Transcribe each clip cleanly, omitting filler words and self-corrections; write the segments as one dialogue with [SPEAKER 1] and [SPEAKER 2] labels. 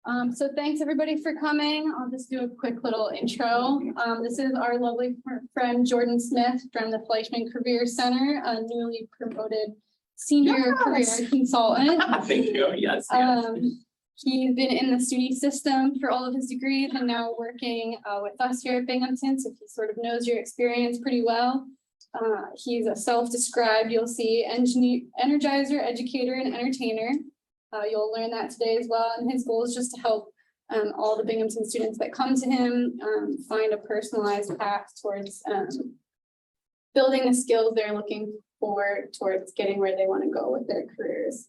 [SPEAKER 1] So thanks everybody for coming. I'll just do a quick little intro. This is our lovely friend Jordan Smith from the Fleishman Career Center, a newly promoted senior career consultant.
[SPEAKER 2] Thank you. Yes.
[SPEAKER 1] He's been in the SUNY system for all of his degrees and now working with us here at Binghamton. So he sort of knows your experience pretty well. He's a self-described, you'll see, energizer, educator, and entertainer. You'll learn that today as well. And his goal is just to help all the Binghamton students that come to him find a personalized path towards building the skills they're looking for towards getting where they want to go with their careers.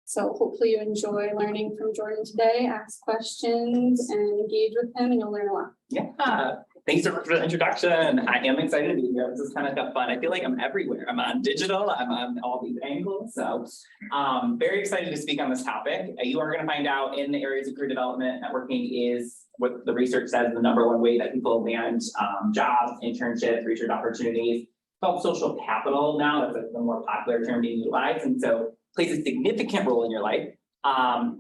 [SPEAKER 1] So hopefully you enjoy learning from Jordan today, ask questions and engage with him, and you'll learn a lot.
[SPEAKER 2] Yeah. Thanks so much for the introduction. I am excited to be here. This is kind of fun. I feel like I'm everywhere. I'm on digital, I'm on all these angles. So very excited to speak on this topic. You are going to find out in the areas of career development, networking is what the research says the #1 way that people land jobs, internships, research opportunities. It's called social capital now. That's like the more popular term being utilized. And so plays a significant role in your life.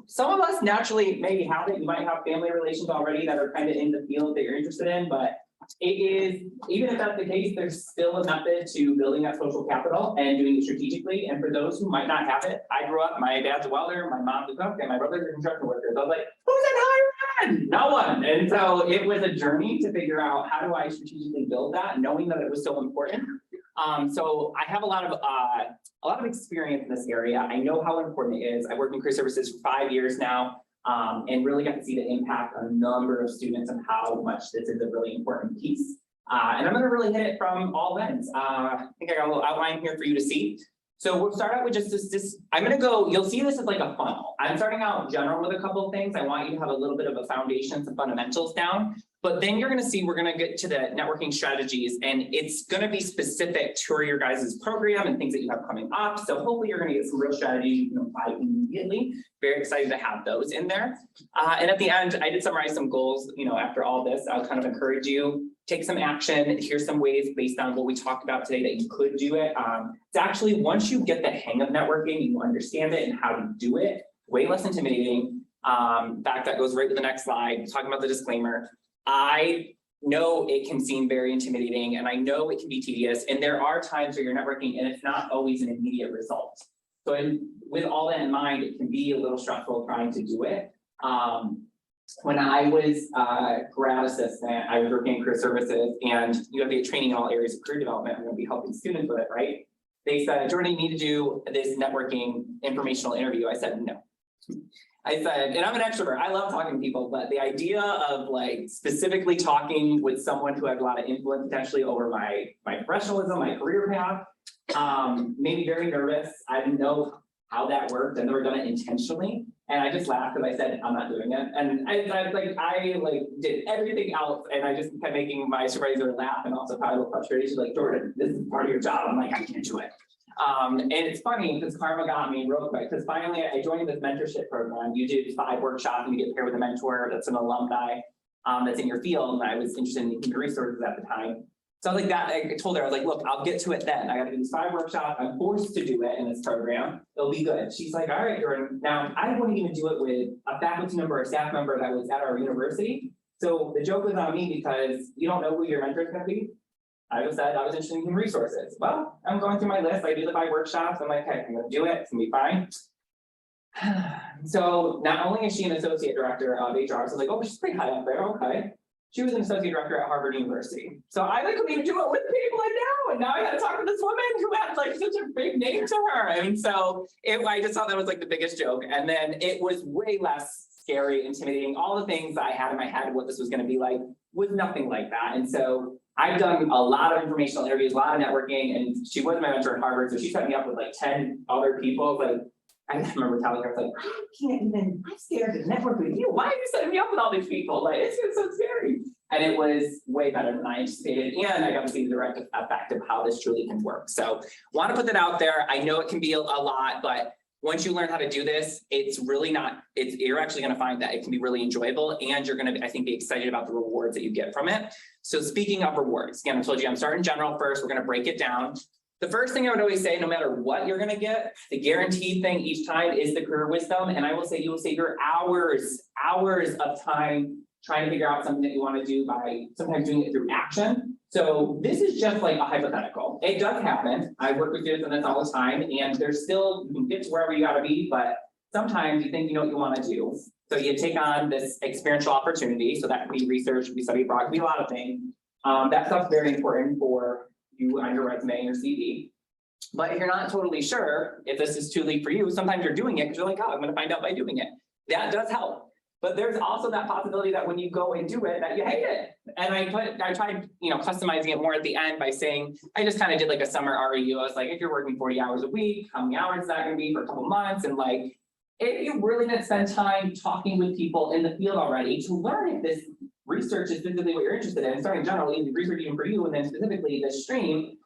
[SPEAKER 2] Some of us naturally maybe have it. You might have family relations already that are kind of in the field that you're interested in, but it is, even if that's the case, there's still a method to building that social capital and doing it strategically. And for those who might not have it, I grew up, my dad's a welder, my mom's a cook, and my brother's a construction worker. So I was like, who's in higher ed? No one. And so it was a journey to figure out how do I strategically build that, knowing that it was so important. So I have a lot of experience in this area. I know how important it is. I worked in career services for 5 years now, and really got to see the impact on a number of students and how much this is a really important piece. And I'm going to really hit it from all ends. I think I got a little outline here for you to see. So we'll start out with just this. I'm going to go, you'll see this as like a funnel. I'm starting out general with a couple of things. I want you to have a little bit of a foundation, some fundamentals down. But then you're going to see we're going to get to the networking strategies, and it's going to be specific to your guys' program and things that you have coming up. So hopefully you're going to get some real strategies you can apply immediately. Very excited to have those in there. And at the end, I did summarize some goals. After all this, I'll kind of encourage you, take some action. Here's some ways based on what we talked about today that you could do it. It's actually, once you get the hang of networking, you understand it and how to do it, way less intimidating. In fact, that goes right to the next slide, talking about the disclaimer. I know it can seem very intimidating, and I know it can be tedious, and there are times where you're networking and it's not always an immediate result. So with all that in mind, it can be a little stressful trying to do it. When I was a grad assistant, I was working in career services, and you have to get training in all areas of career development. I'm going to be helping students with it, right? They said, Jordan, you need to do this networking informational interview. I said, no. I said, and I'm an extrovert, I love talking to people, but the idea of like specifically talking with someone who had a lot of influence potentially over my professionalism, my career path, made me very nervous. I didn't know how that worked. I've never done it intentionally. And I just laughed because I said, I'm not doing it. And I did everything else, and I just kept making my supervisor laugh and also probably a little frustrated. She's like, Jordan, this is part of your job. I'm like, I can't do it. And it's funny because karma got me real quick, because finally I joined this mentorship program. You do 5 workshops and you get paired with a mentor that's an alumni that's in your field. And I was interested in human resources at the time. So I was like that. I told her, I was like, look, I'll get to it then. I got to do these 5 workshops. I'm forced to do it in this program. It'll be good. She's like, all right, Jordan. Now I wouldn't even do it with a faculty member or a staff member that was at our university. So the joke was on me because you don't know who your mentor is going to be. I just said I was interested in human resources. Well, I'm going through my list. I do the 5 workshops. I'm like, hey, I'm going to do it. It's going to be fine. So not only is she an associate director of HR, so I was like, oh, she's pretty high up there. Okay. She was an associate director at Harvard University. So I couldn't even do it with people I know. And now I got to talk to this woman who had like such a big name to her. And so I just thought that was like the biggest joke. And then it was way less scary, intimidating. All the things that I had in my head of what this was going to be like was nothing like that. And so I've done a lot of informational interviews, a lot of networking, and she was my mentor at Harvard. So she set me up with like 10 other people. Like, I remember telling her, I was like, I'm scared to network with you. Why are you setting me up with all these people? Like, it's so scary. And it was way better than I anticipated. And I got to see the direct effect of how this truly can work. So want to put that out there. I know it can be a lot, but once you learn how to do this, it's really not, you're actually going to find that it can be really enjoyable, and you're going to, I think, be excited about the rewards that you get from it. So speaking of rewards, again, I told you I'm starting general first. We're going to break it down. The first thing I would always say, no matter what you're gonna get, the guaranteed thing each time is the career wisdom. And I will say you will save your hours of time trying to figure out something that you want to do by sometimes doing it through action. So this is just like a hypothetical. It does happen. I work with students on this all the time, and there's still, you can get to wherever you gotta be, but sometimes you think you know what you want to do. So you take on this experiential opportunity. So that could be research, could be study abroad, could be a lot of things. That stuff's very important for you on your resume and your CV. But if you're not totally sure if this is too late for you, sometimes you're doing it because you're like, oh, I'm going to find out by doing it. That does help. But there's also that possibility that when you go and do it, that you hate it. And I tried, customizing it more at the end by saying, I just kind of did like a summer REU. I was like, if you're working 40 hours a week, how many hours is that going to be for a couple months? And like, if you really didn't spend time talking with people in the field already to learn if this research is specifically what you're interested in, starting generally research even for you, and then specifically this stream.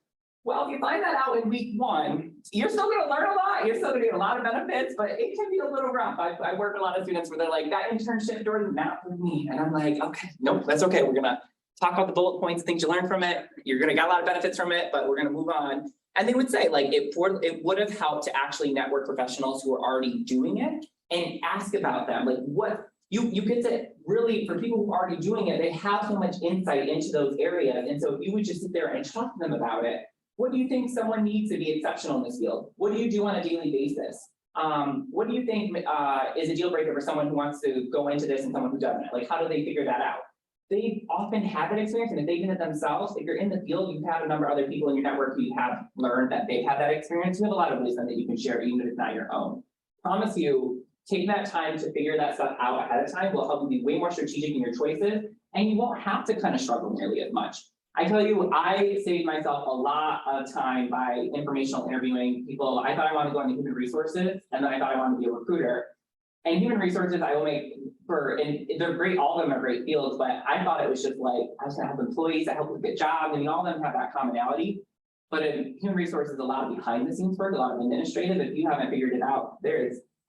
[SPEAKER 2] Well, if you find that out in week 1, you're still going to learn a lot. You're still going to get a lot of benefits, but it can be a little rough. I work with a lot of students where they're like, that internship, Jordan, not for me. And I'm like, okay, nope, that's okay. We're going to talk about the bullet points, things you learn from it. You're going to get a lot of benefits from it, but we're going to move on. And they would say, like, it would have helped to actually network professionals who are already doing it and ask about them. Like, what you get to really, for people who are already doing it, they have so much insight into those areas. And so if you would just sit there and talk to them about it, what do you think someone needs to be exceptional in this field? What do you do on a daily basis? What do you think is a deal breaker for someone who wants to go into this and someone who doesn't? Like, how do they figure that out? They often have that experience, and if they've done it themselves, if you're in the field, you've had a number of other people in your network who have learned that they've had that experience. You have a lot of wisdom that you can share, even if it's not your own. Promise you, taking that time to figure that stuff out ahead of time will help you be way more strategic in your choices, and you won't have to kind of struggle nearly as much. I tell you, I saved myself a lot of time by informational interviewing people. I thought I wanted to go into human resources, and then I thought I wanted to be a recruiter. And human resources, I will make and they're great, all of them are great fields, but I thought it was just like, I was gonna help employees, I help with get jobs, and all of them have that commonality. But in human resources, a lot of behind the scenes work, a lot of administrative. If you haven't figured it out,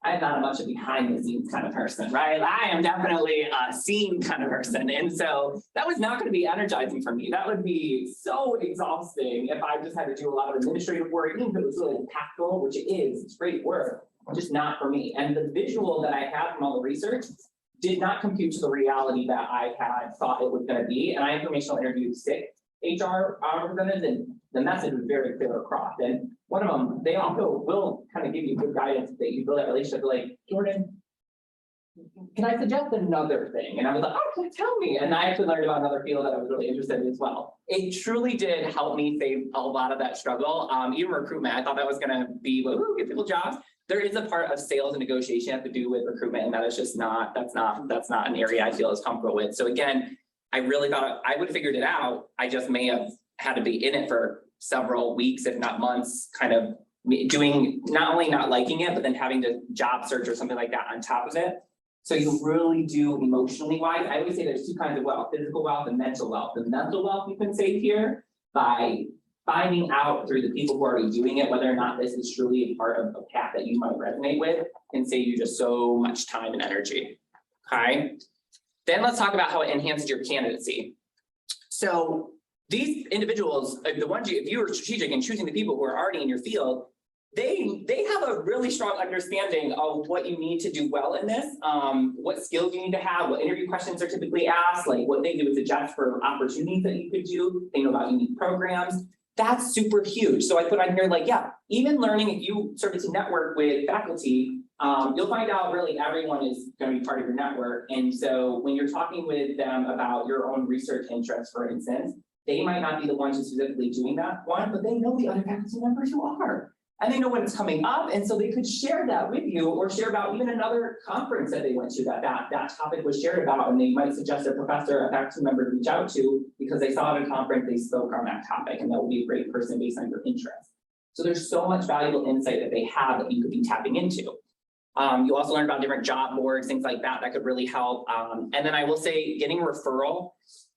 [SPEAKER 2] I'm not much of a behind the scenes kind of person, right? I am definitely a scene kind of person. And so that was not going to be energizing for me. That would be so exhausting if I just had to do a lot of administrative work, even if it was really impactful, which it is, it's great work, just not for me. And the visual that I had from all the research did not compute to the reality that I had thought it was going to be. And I informational interviewed 6 HR representatives, and the message was very clear across. And one of them, they also will kind of give you good guidance that you build that relationship. Like, Jordan, can I suggest another thing? And I was like, oh, tell me. And I actually learned about another field that I was really interested in as well. It truly did help me save a lot of that struggle. Even recruitment, I thought that was going to be, well, get people jobs. There is a part of sales and negotiation have to do with recruitment, and that is just not, that's not an area I feel as comfortable with. So again, I really thought I would have figured it out. I just may have had to be in it for several weeks, if not months, kind of doing, not only not liking it, but then having to job search or something like that on top of it. So you really do emotionally wise. I always say there's 2 kinds of wealth, physical wealth and mental wealth. The mental wealth you can save here by finding out through the people who are already doing it, whether or not this is truly a part of a path that you might resonate with, and save you just so much time and energy. Okay. Then let's talk about how it enhances your candidacy. So these individuals, the ones if you are strategic in choosing the people who are already in your field, they have a really strong understanding of what you need to do well in this, what skills you need to have, what interview questions are typically asked, like what they do suggest for opportunities that you could do. They know about unique programs. That's super huge. So I put on here like, yeah, even learning, if you started to network with faculty, you'll find out really everyone is going to be part of your network. And so when you're talking with them about your own research interests, for instance, they might not be the ones who specifically doing that one, but they know the other faculty members who are. And they know when it's coming up, and so they could share that with you, or share about even another conference that they went to that topic was shared about, and they might suggest a professor, a faculty member to reach out to because they saw at a conference they spoke on that topic, and that would be a great person based on your interest. So there's so much valuable insight that they have that you could be tapping into. You also learn about different job boards, things like that, that could really help. And then I will say getting a referral.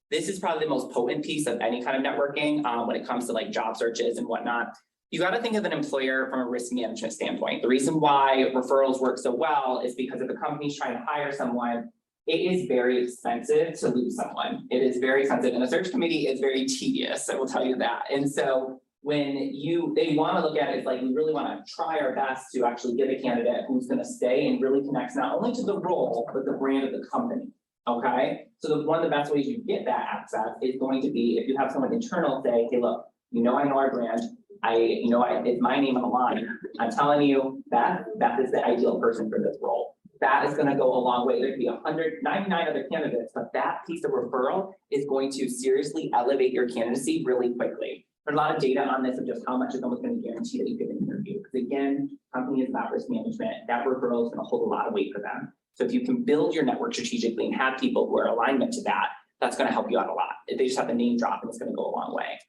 [SPEAKER 2] This is probably the most potent piece of any kind of networking when it comes to like job searches and whatnot. You got to think of an employer from a risk management standpoint. The reason why referrals work so well is because if a company's trying to hire someone, it is very expensive to lose someone. It is very expensive, and a search committee is very tedious, I will tell you that. And so they want to look at it, it's like we really want to try our best to actually get a candidate who's going to stay and really connects not only to the role, but the brand of the company. Okay, so one of the best ways you get that access is going to be if you have someone internal say, hey, look, I know our brand. It's my name on the line. I'm telling you that is the ideal person for this role. That is going to go a long way. There could be 199 other candidates, but that piece of referral is going to seriously elevate your candidacy really quickly. There's a lot of data on this of just how much is almost going to guarantee that you get an interview. Because again, company is about risk management. That referral is going to hold a lot of weight for them. So if you can build your network strategically and have people who are alignment to that, that's going to help you out a lot. They just have the name drop and it's going to go a long way.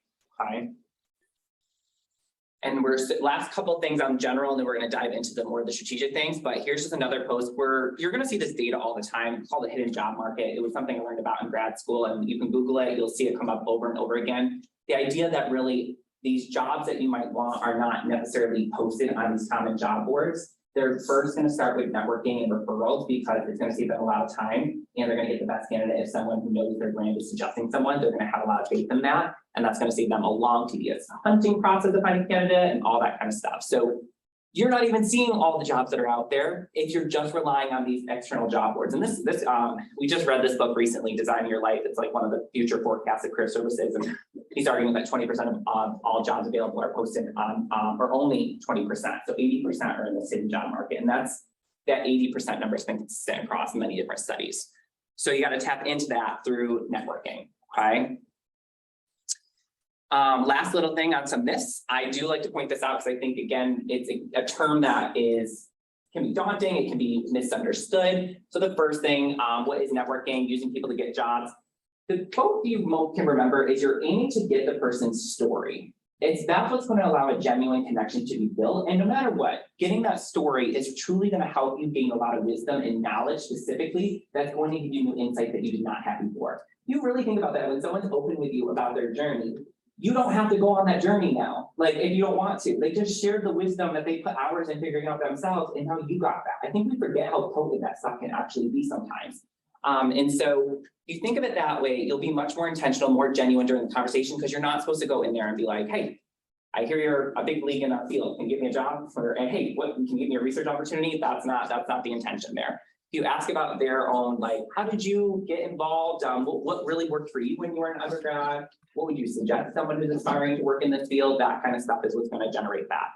[SPEAKER 2] Okay. And last couple things on general, and then we're going to dive into the more of the strategic things. But here's just another post where you're going to see this data all the time. It's called the hidden job market. It was something I learned about in grad school, and you can Google it. You'll see it come up over and over again. The idea that really these jobs that you might want are not necessarily posted on these common job boards. They're first going to start with networking and referrals because it's going to save them a lot of time, and they're going to get the best candidate. If someone who knows their brand is suggesting someone, they're going to have a lot of faith in that, and that's going to save them a long tedious hunting process of finding a candidate and all that kind of stuff. So you're not even seeing all the jobs that are out there if you're just relying on these external job boards. And we just read this book recently, Design Your Life. It's like one of the future forecasts of career services, and he's arguing that 20% of all jobs available are posted on, or only 20%. So 80% are in the hidden job market, and that 80% number has been consistent across many different studies. So you got to tap into that through networking. Okay. Last little thing on some myths. I do like to point this out because I think, again, it's a term that can be daunting. It can be misunderstood. So the first thing, what is networking? Using people to get jobs. The quote you most can remember is you're aiming to get the person's story. That's what's going to allow a genuine connection to be built. And no matter what, getting that story is truly going to help you gain a lot of wisdom and knowledge specifically that's going to give you new insight that you did not have before. You really think about that when someone's open with you about their journey. You don't have to go on that journey now, like if you don't want to. They just shared the wisdom that they put hours in figuring out themselves and how you got that. I think we forget how potent that stuff can actually be sometimes. And so if you think of it that way, you'll be much more intentional, more genuine during the conversation because you're not supposed to go in there and be like, hey, I hear you're a big league in our field. Can you give me a job? And hey, can you give me a research opportunity? That's not the intention there. If you ask about their own, like, how did you get involved? What really worked for you when you were an undergrad? What would you suggest to someone who's aspiring to work in this field? That kind of stuff is what's going to generate that.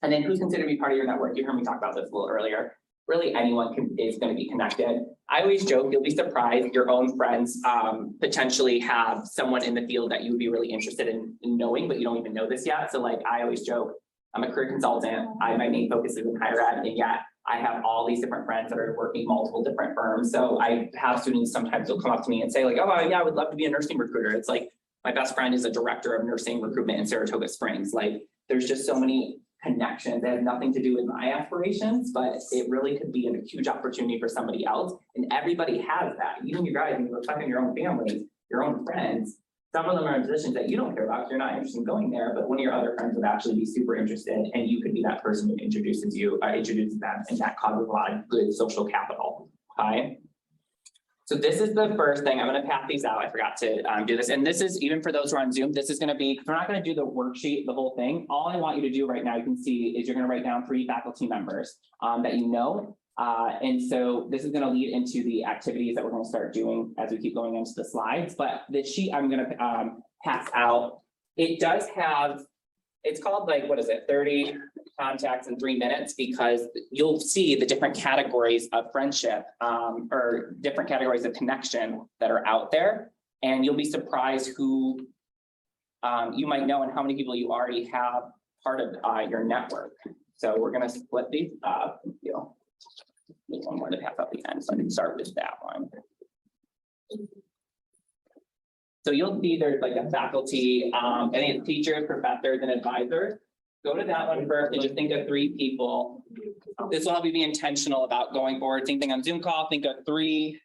[SPEAKER 2] And then who's considered to be part of your network? You heard me talk about this a little earlier. Really anyone is going to be connected. I always joke, you'll be surprised your own friends potentially have someone in the field that you would be really interested in knowing, but you don't even know this yet. So like I always joke, I'm a career consultant. My main focus is in higher ed, and yet I have all these different friends that are working multiple different firms. So I have students sometimes will come up to me and say like, oh yeah, I would love to be a nursing recruiter. It's like my best friend is a director of nursing recruitment in Saratoga Springs. Like there's just so many connections that have nothing to do with my aspirations, but it really could be a huge opportunity for somebody else. And everybody has that. Even you guys, when you reflect on your own families, your own friends, some of them are in positions that you don't care about because you're not interested in going there, but one of your other friends would actually be super interested, and you could be that person who introduces them, and that causes a lot of good social capital. Okay. So this is the first thing. I'm going to pass these out. I forgot to do this. And this is even for those who are on Zoom, this is going to be, we're not going to do the worksheet, the whole thing. All I want you to do right now, you can see, is you're going to write down 3 faculty members that you know. And so this is going to lead into the activities that we're going to start doing as we keep going into the slides. But the sheet I'm going to pass out, it does have, it's called like, what is it, 30 contacts in 3 minutes, because you'll see the different categories of friendship or different categories of connection that are out there. And you'll be surprised who you might know and how many people you already have part of your network. So we're going to split these up. There's one more to pass out the end, so I can start with that one. So you'll see there's like a faculty, any teachers, professors, and advisors. Go to that one first and just think of 3 people. This will help you be intentional about going forward. Same thing on Zoom call, think of 3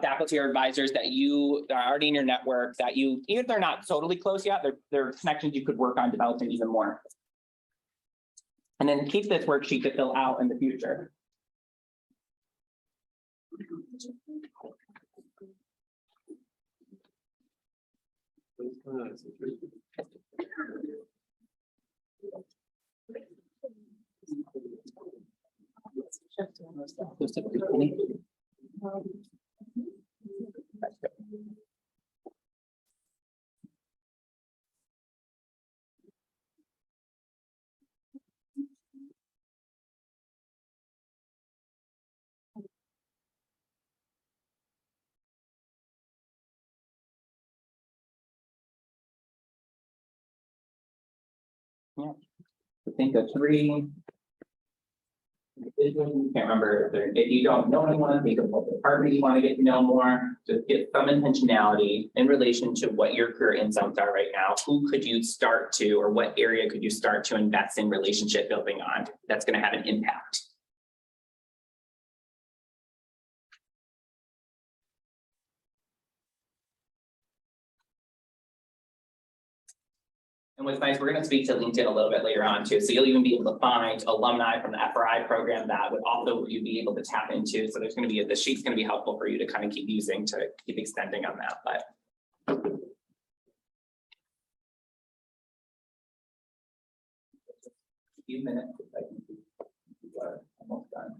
[SPEAKER 2] faculty or advisors that you are already in your network, that you, even if they're not totally close yet, they're connections you could work on developing even more. And then keep this worksheet to fill out in the future. Yeah, I think of three. You can't remember if you don't know anyone, think of what department you want to get to know more, just get some intentionality in relation to what your career insights are right now. Who could you start to, or what area could you start to invest in relationship building on that's going to have an impact? And what's nice, we're going to speak to LinkedIn a little bit later on too. So you'll even be able to find alumni from the FRI program that would also you'd be able to tap into. So there's going to be the sheet's going to be helpful for you to kind of keep using to keep extending on that. But a few minutes. Almost done.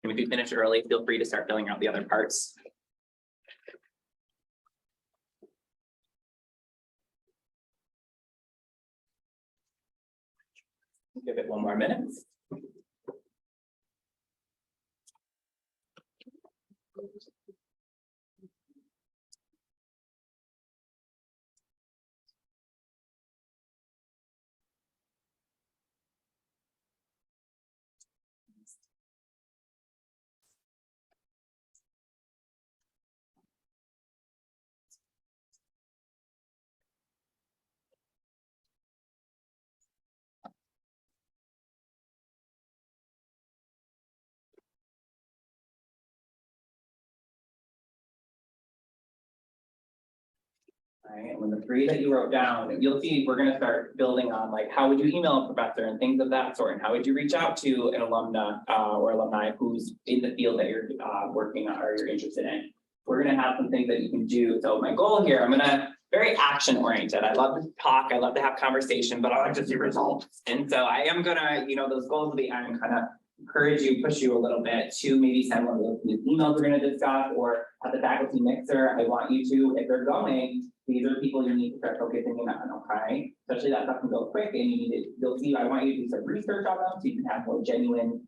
[SPEAKER 2] And if you finish early, feel free to start filling out the other parts. Give it one more minute. Right, and when the three that you wrote down, you'll see we're going to start building on like how would you email a professor and things of that sort, and how would you reach out to an alumna or alumni who's in the field that you're working on or you're interested in. We're going to have some things that you can do. So my goal here, I'm going to very action oriented. I love to talk, I love to have conversation, but I like to see results. And so I am going to, those goals will be, I'm kind of encourage you, push you a little bit to maybe send one of those emails we're going to discuss, or at the faculty mixer, I want you to, if they're going, these are people you need to start focusing in on, okay? Especially that stuff can go quick and you need to, you'll see, I want you to do some research on them so you can have more genuine,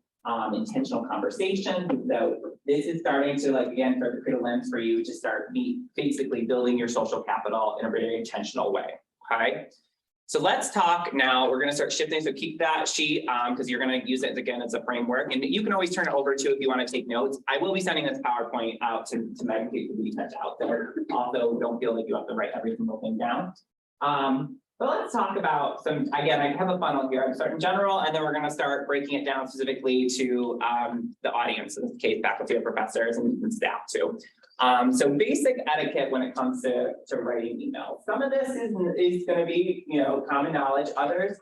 [SPEAKER 2] intentional conversations. So this is starting to again, start to create a lens for you to start basically building your social capital in a very intentional way, okay? So let's talk now, we're gonna start shifting, so keep that sheet because you're gonna use it again as a framework, and you can always turn it over to if you wanna take notes. I will be sending this PowerPoint out to Megan to be sent out there. Also, don't feel like you have to write every single thing down. But let's talk about some, again, I have a funnel here. I'm starting general, and then we're gonna start breaking it down specifically to the audience, in this case, faculty or professors and staff too. So basic etiquette when it comes to writing emails. Some of this is going to be, common knowledge. Others,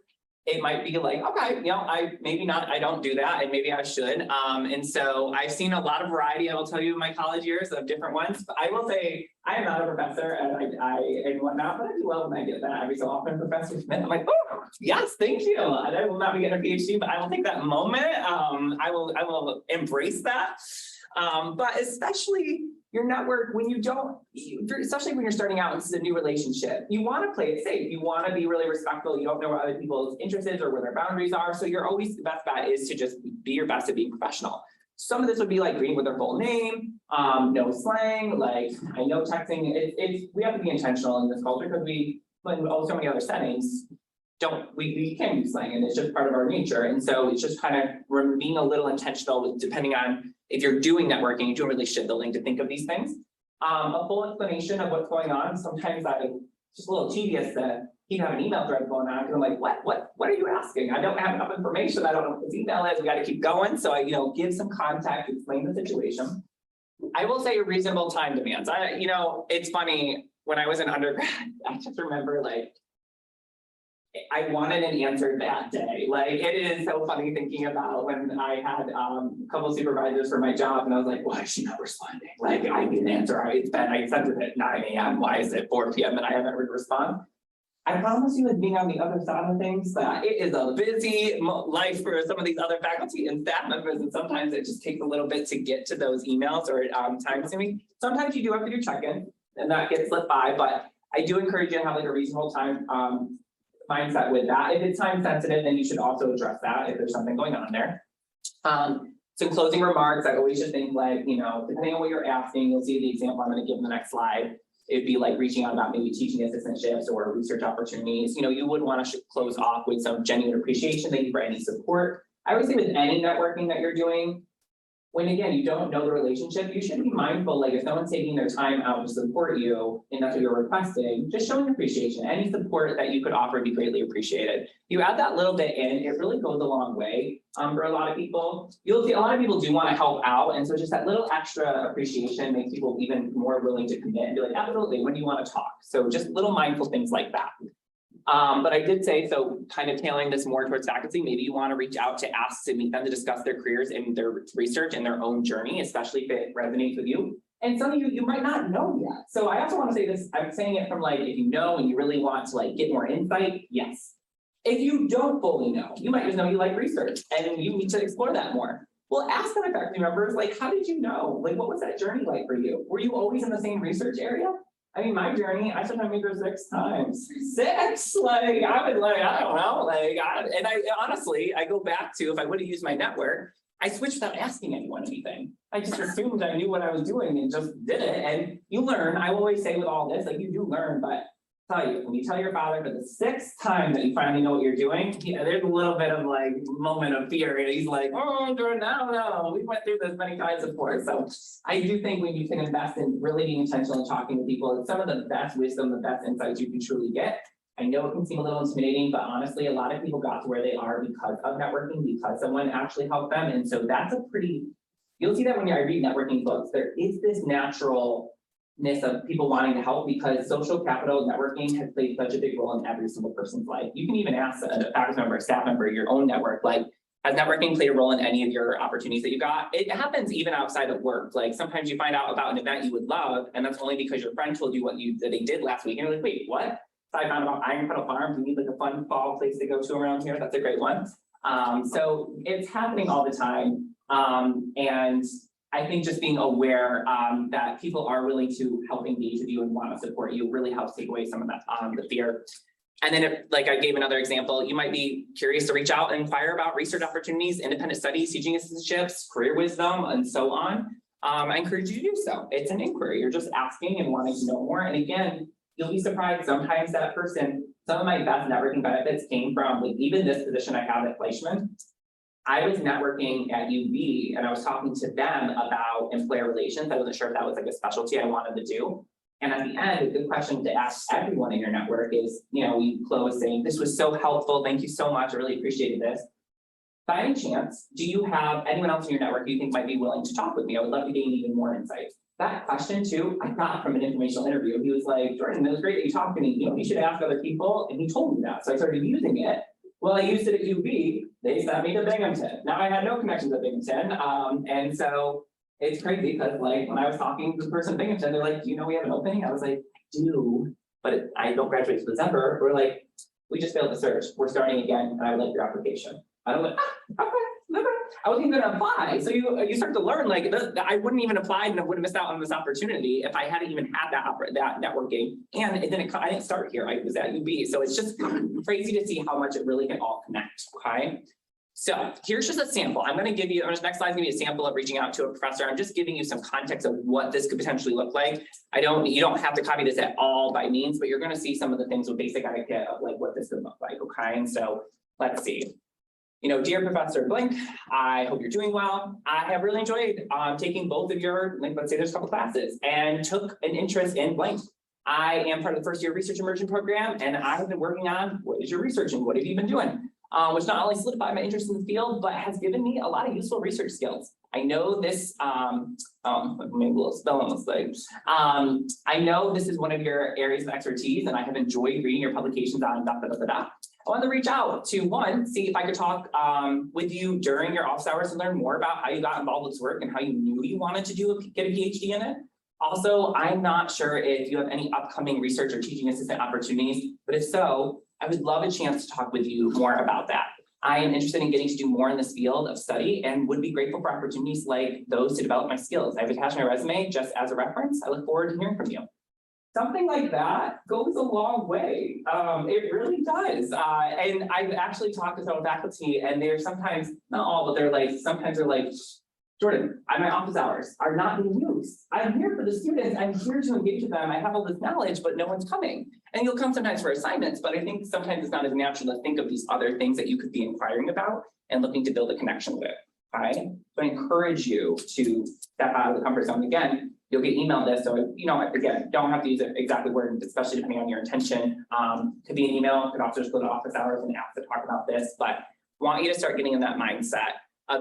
[SPEAKER 2] it might be like, okay, I don't do that, and maybe I should. And so I've seen a lot of variety. I will tell you in my college years of different ones. But I will say I am not a professor, and I and whatnot, but I do love when I get that every so often. Professor Smith, I'm like, oh yes, thank you. And I will not be getting a PhD, but I will take that moment. I will embrace that. But especially your network, when you don't, especially when you're starting out, this is a new relationship, you want to play it safe. You want to be really respectful. You don't know what other people's interests is or where their boundaries are. So you're always, the best bet is to just be your best at being professional. Some of this would be like reading with their full name, no slang, I know texting, we have to be intentional in this culture because in so many other settings, we can use slang, and it's just part of our nature. And so it's just kind of being a little intentional depending on if you're doing networking, you're doing relationship building, to think of these things. A full explanation of what's going on. Sometimes it's just a little tedious to have an email thread going on because I'm like, what are you asking? I don't have enough information. I don't know what this email is. We got to keep going. So I, give some context, explain the situation. I will say reasonable time demands. It's funny, when I was an undergrad, I just remember I wanted an answer that day. Like, it is so funny thinking about when I had a couple supervisors for my job and I was like, why is she not responding? Like, I need an answer. I sent it at 9 a.m. Why is it 4 p.m. and I haven't heard a response? I promise you, as being on the other side of things, that it is a busy life for some of these other faculty and staff members, and sometimes it just takes a little bit to get to those emails or time consuming. Sometimes you do have to do check-in, and that gets slipped by, but I do encourage you to have like a reasonable time mindset with that. If it's time sensitive, then you should also address that if there's something going on there. Some closing remarks, I always just think like, you know, depending on what you're asking, you'll see the example I'm going to give in the next slide. It'd be like reaching out about maybe teaching assistantships or research opportunities. You know, you would want to close off with some genuine appreciation, thank you for any support. I would say with any networking that you're doing, when again, you don't know the relationship, you should be mindful, like if someone's taking their time out to support you and that's what you're requesting, just showing appreciation. Any support that you could offer would be greatly appreciated. You add that little bit in, it really goes a long way for a lot of people. You'll see a lot of people do want to help out. And so just that little extra appreciation makes people even more willing to commit and be like, absolutely, when do you want to talk? So just little mindful things like that. But I did say, so kind of tailoring this more towards faculty, maybe you want to reach out to ask to meet them to discuss their careers and their research and their own journey, especially if it resonates with you. And some of you might not know yet. So I also want to say this, I'm saying it from like, if you know and you really want to like get more insight, yes. If you don't fully know, you might just know you like research and you need to explore that more. Well, ask other faculty members, like, how did you know? Like, what was that journey like for you? Were you always in the same research area? I mean, my journey, I took my major 6 times. 6, like, I would like, I don't know, like, I honestly, I go back to, if I would have used my network, I switched without asking anyone anything. I just assumed I knew what I was doing and just did it. And you learn, I will always say with all this, like, you do learn, but tell you, when you tell your father for the 6th time that you finally know what you're doing, yeah, there's a little bit of like moment of fear. And he's like, oh, Jordan, I don't know. We went through this many times before. So I do think when you can invest in really being intentional and talking to people, it's some of the best wisdom, the best insights you can truly get. I know it can seem a little intimidating, but honestly, a lot of people got to where they are because of networking, because someone actually helped them. And so that's a pretty, you'll see that when I read networking books, there is this naturalness of people wanting to help because social capital networking has played such a big role in every single person's life. You can even ask a faculty member, a staff member, your own network, like, has networking played a role in any of your opportunities that you got? It happens even outside of work. Like sometimes you find out about an event you would love, and that's only because your friend told you that they did last week. And you're like, wait, what? So I found about Iron Puddle Farms. You need like a fun fall place to go to around here. That's a great one. So it's happening all the time. And I think just being aware that people are willing to help engage with you and want to support you really helps take away some of that the fear. And then if, like I gave another example, you might be curious to reach out and inquire about research opportunities, independent studies, teaching assistantships, career wisdom, and so on. I encourage you to do so. It's an inquiry. You're just asking and wanting to know more. And again, you'll be surprised sometimes that person, some of my best networking benefits came from like even this position I have at Fleishman. I was networking at UB and I was talking to them about employer relations. I wasn't sure if that was like a specialty I wanted to do. And at the end, a good question to ask everyone in your network is, you know, we close saying, this was so helpful. Thank you so much. I really appreciated this. By any chance, do you have anyone else in your network you think might be willing to talk with me? I would love to gain even more insight. That question too, I got from an informational interview. He was like, Jordan, it was great that you talked to me. You know, you should ask other people. And he told me that. So I started using it. Well, I used it at UB. They sent me to Binghamton. Now I had no connections at Binghamton. And so it's crazy because like when I was talking to the person at Binghamton, they're like, do you know we have an opening? I was like, I do, but I don't graduate till December. We're like, we just failed the search. We're starting again, and I would like your application. I was like, okay. I wasn't even gonna apply. So you start to learn like I wouldn't even apply and I would have missed out on this opportunity if I hadn't even had that networking. And I didn't start here. I was at UB. So it's just crazy to see how much it really can all connect. Okay. So here's just a sample. I'm going to give you, next slide is going to be a sample of reaching out to a professor. I'm just giving you some context of what this could potentially look like. You don't have to copy this at all by means, but you're going to see some of the things with basic idea of like what this could look like. Okay. And so let's see. You know, dear Professor Blank, I hope you're doing well. I have really enjoyed taking both of your, like, let's say there's a couple classes and took an interest in blank. I am part of the first year research immersion program, and I have been working on what is your research and what have you been doing? Which not only solidified my interest in the field, but has given me a lot of useful research skills. I know this, maybe a little spell on the slide. I know this is one of your areas of expertise, and I have enjoyed reading your publications on . I wanted to reach out to one, see if I could talk with you during your office hours to learn more about how you got involved with this work and how you knew you wanted to get a PhD in it. Also, I'm not sure if you have any upcoming research or teaching assistant opportunities, but if so, I would love a chance to talk with you more about that. I am interested in getting to do more in this field of study and would be grateful for opportunities like those to develop my skills. I've attached my resume just as a reference. I look forward to hearing from you. Something like that goes a long way. It really does. And I've actually talked to some faculty and they're sometimes, not all, but they're like, sometimes they're like, Jordan, my office hours are not being used. I'm here for the students. I'm here to engage with them. I have all this knowledge, but no one's coming. And you'll come sometimes for assignments, but I think sometimes it's not as natural to think of these other things that you could be inquiring about and looking to build a connection with. Right? So I encourage you to step out of the comfort zone. Again, you'll get emailed this, so again, don't have to use it exactly word, especially depending on your intention. Could be an email, could also just go to office hours and ask to talk about this, but want you to start getting in that mindset.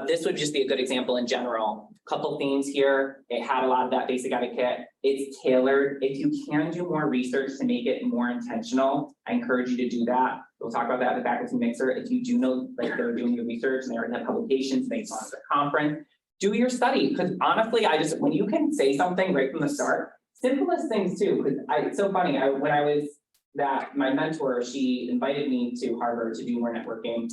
[SPEAKER 2] This would just be a good example in general. Couple themes here. It had a lot of that basic etiquette. It's tailored. If you can do more research to make it more intentional, I encourage you to do that. We'll talk about that in the faculty mixer. If you do know, like they're doing your research and they already have publications, they sponsor a conference, do your study. Because honestly, when you can say something right from the start, simplest things too, because it's so funny. My mentor, she invited me to Harvard to do more networking.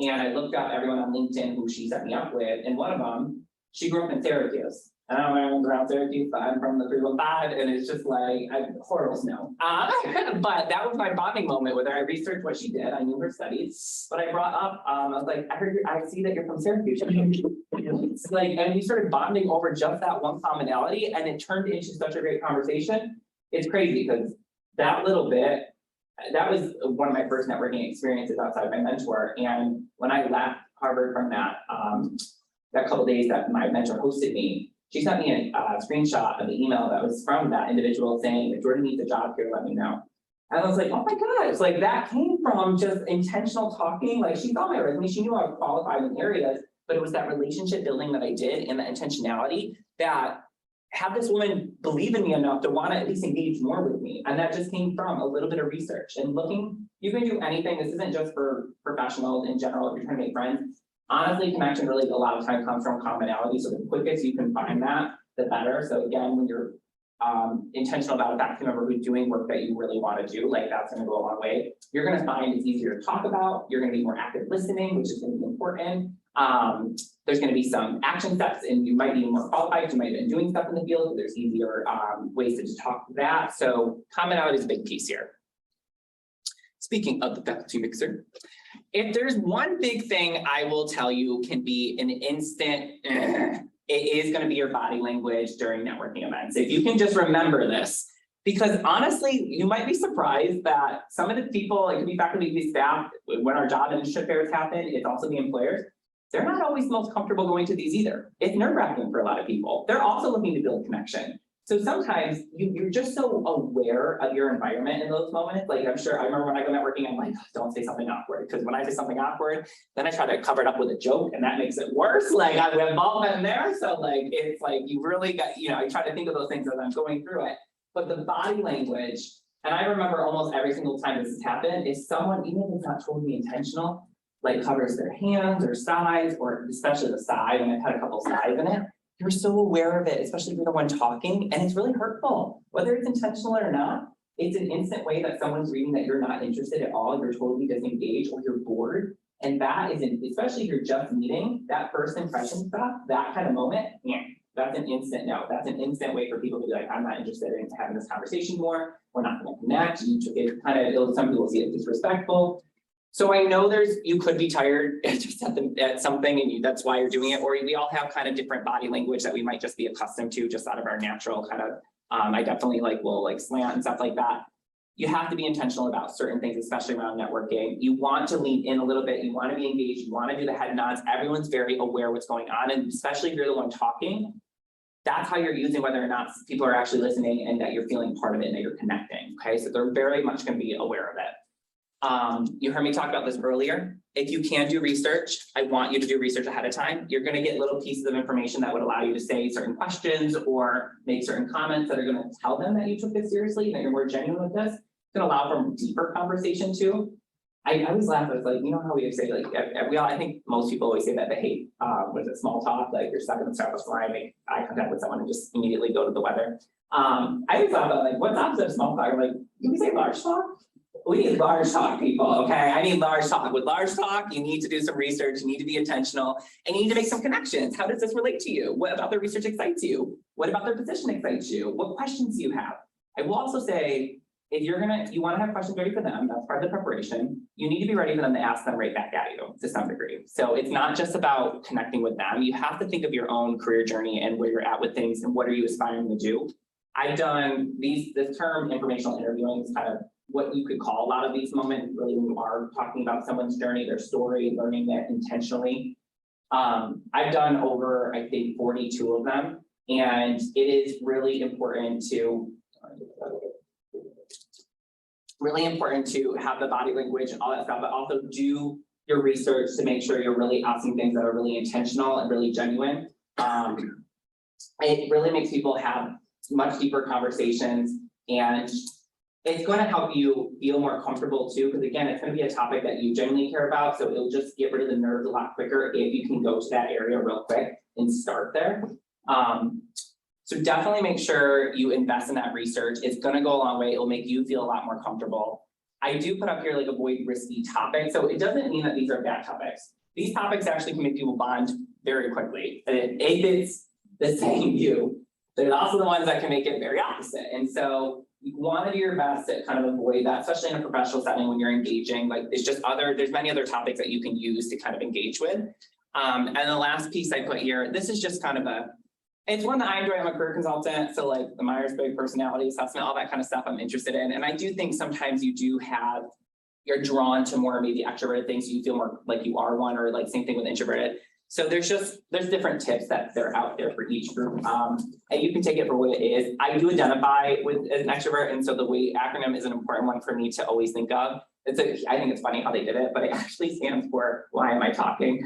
[SPEAKER 2] And I looked up everyone on LinkedIn who she set me up with, and one of them, she grew up in Syracuse. I don't know if anyone's around Syracuse, but I'm from the 315, and it's just like, horrible snow. But that was my bonding moment with her. I researched what she did, I knew her studies, but I brought up, I was like, I see that you're from Syracuse. It's like, and we started bonding over just that one commonality, and it turned into such a great conversation. It's crazy, because that little bit, that was one of my first networking experiences outside of my mentor. And when I left Harvard from that couple of days that my mentor hosted me, she sent me a screenshot of the email that was from that individual saying, if Jordan needs a job here, let me know. And I was like, oh my gosh, like that came from just intentional talking. Like she saw my resume, she knew I was qualified in areas, but it was that relationship building that I did and the intentionality that had this woman believe in me enough to want to at least engage more with me. And that just came from a little bit of research and looking. You can do anything. This isn't just for professionals in general. If you're trying to make friends, honestly, connection really a lot of time comes from commonality. So the quickest you can find that, the better. So again, when you're intentional about a faculty member who's doing work that you really want to do, like that's going to go a long way. You're going to find it's easier to talk about. You're going to be more active listening, which is going to be important. There's going to be some action steps and you might be more qualified because you might have been doing stuff in the field, so there's easier ways to just talk to that. So commonality is a big piece here. Speaking of the faculty mixer, if there's one big thing I will tell you can be an instant, it is going to be your body language during networking events. If you can just remember this, because honestly, you might be surprised that some of the people, it could be faculty, it could be staff, when our job internship fairs happen, it's also the employers. They're not always most comfortable going to these either. It's nerve-wracking for a lot of people. They're also looking to build connection. So sometimes you're just so aware of your environment in those moments. Like I remember when I go networking, I'm like, don't say something awkward. Because when I say something awkward, then I try to cover it up with a joke and that makes it worse. Like I have involvement in there. So like, it's like, you really got, I try to think of those things as I'm going through it. But the body language, and I remember almost every single time this has happened, is someone, even if it's not totally intentional, like covers their hands or sides, or especially the side, and I've had a couple sides in it, you're so aware of it, especially if you're the one talking, and it's really hurtful. Whether it's intentional or not, it's an instant way that someone's reading that you're not interested at all, you're totally disengaged, or you're bored. And that is, especially if you're just meeting, that first impression stuff, that kind of moment, yeah, that's an instant no. That's an instant way for people to be like, I'm not interested in having this conversation more. We're not going to connect. It kind of, some people see it disrespectful. So I know you could be tired just at something and that's why you're doing it, or we all have kind of different body language that we might just be accustomed to just out of our natural kind of, I definitely will slant and stuff like that. You have to be intentional about certain things, especially around networking. You want to lean in a little bit, you want to be engaged, you want to do the head nods. Everyone's very aware what's going on, and especially if you're the one talking, that's how you're using whether or not people are actually listening and that you're feeling part of it and that you're connecting, okay? So they're very much going to be aware of it. You heard me talk about this earlier. If you can do research, I want you to do research ahead of time. You're going to get little pieces of information that would allow you to say certain questions or make certain comments that are going to tell them that you took this seriously, that you're more genuine with this. It's going to allow for deeper conversation too. I always laugh, it's like, you know how we say, like, we all, I think most people always say that they hate, what is it, small talk, like you're stuck in the Starbucks line, make eye contact with someone and just immediately go to the weather. I always thought about, like, what's opposite of small talk? Like, can we say large talk? We need large talk, people, okay? I need large talk. With large talk, you need to do some research, you need to be intentional, and you need to make some connections. How does this relate to you? What about their research excites you? What about their position excites you? What questions do you have? I will also say, if you want to have questions ready for them, that's part of the preparation, you need to be ready for them to ask them right back at you to some degree. So it's not just about connecting with them. You have to think of your own career journey and where you're at with things and what are you aspiring to do. I've done this term informational interviewing is kind of what you could call a lot of these moments, really, when you are talking about someone's journey, their story, learning that intentionally. I've done over, I think, 42 of them, and it is really important to have the body language and all that stuff, but also do your research to make sure you're really asking things that are really intentional and really genuine. It really makes people have much deeper conversations, and it's going to help you feel more comfortable too, because again, it's going to be a topic that you genuinely care about, so it'll just get rid of the nerves a lot quicker if you can go to that area real quick and start there. So definitely make sure you invest in that research. It's going to go a long way. It will make you feel a lot more comfortable. I do put up here like avoid risky topics. So it doesn't mean that these are bad topics. These topics actually can make people bond very quickly. And if it's the same you, there's also the ones that can make it very opposite. And so you want to do your best to kind of avoid that, especially in a professional setting when you're engaging. Like there's many other topics that you can use to kind of engage with. And the last piece I put here, this is just kind of it's one that I enjoy. I'm a career consultant, so like the Myers-Briggs personality assessment, all that kind of stuff I'm interested in. And I do think sometimes you're drawn to more maybe extroverted things, so you feel more like you are one, or like same thing with introverted. So there's different tips that they're out there for each group. And you can take it for what it is. I do identify with as an extrovert, and so the weight acronym is an important one for me to always think of. I think it's funny how they did it, but it actually stands for why am I talking?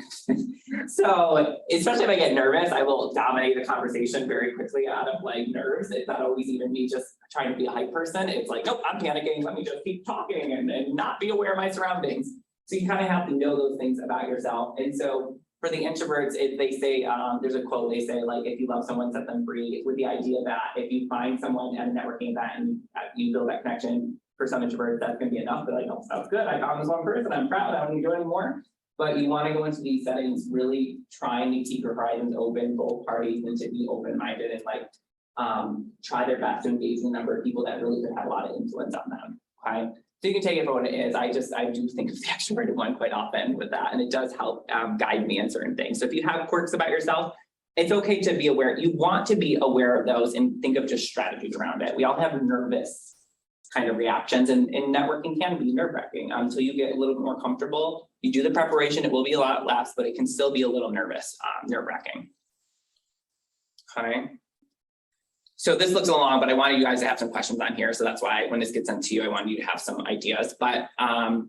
[SPEAKER 2] So especially if I get nervous, I will dominate a conversation very quickly out of like nerves. It's not always even me just trying to be a hype person. It's like, nope, I'm panicking. Let me just keep talking and not be aware of my surroundings. So you kind of have to know those things about yourself. And so for the introverts, they say, there's a quote, they say, like, if you love someone, set them free, with the idea that if you find someone at a networking event and you build that connection, for some introverts, that's going to be enough. They're like, oh, sounds good. I found this one person. I'm proud. I don't need to do any more. But you want to go into these settings really trying to keep your horizons open, both parties, and to be open-minded and like try their best to engage in a number of people that really could have a lot of influence on them. Okay. So you can take it for what it is. I do think of the extroverted one quite often with that, and it does help guide me in certain things. So if you have quirks about yourself, it's okay to be aware. You want to be aware of those and think of just strategies around it. We all have nervous kind of reactions, and networking can be nerve-wracking until you get a little bit more comfortable. You do the preparation, it will be a lot less, but it can still be a little nerve-wracking. Okay. So this looks a little long, but I wanted you guys to have some questions on here. So that's why when this gets sent to you, I wanted you to have some ideas. But I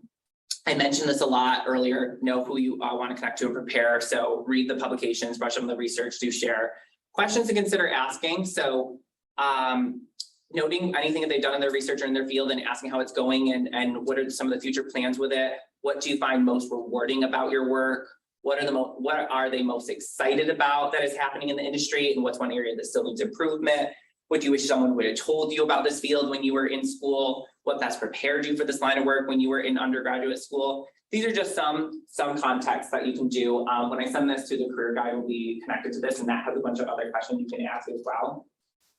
[SPEAKER 2] mentioned this a lot earlier, know who you want to connect to and prepare. So read the publications, brush on the research, do share. Questions to consider asking. So noting anything that they've done in their research or in their field and asking how it's going and what are some of the future plans with it. What do you find most rewarding about your work? What are they most excited about that is happening in the industry, and what's one area that still needs improvement? What do you wish someone would have told you about this field when you were in school? What best prepared you for this line of work when you were in undergraduate school? These are just some context that you can do. When I send this to the career guide, will be connected to this, and that has a bunch of other questions you can ask as well.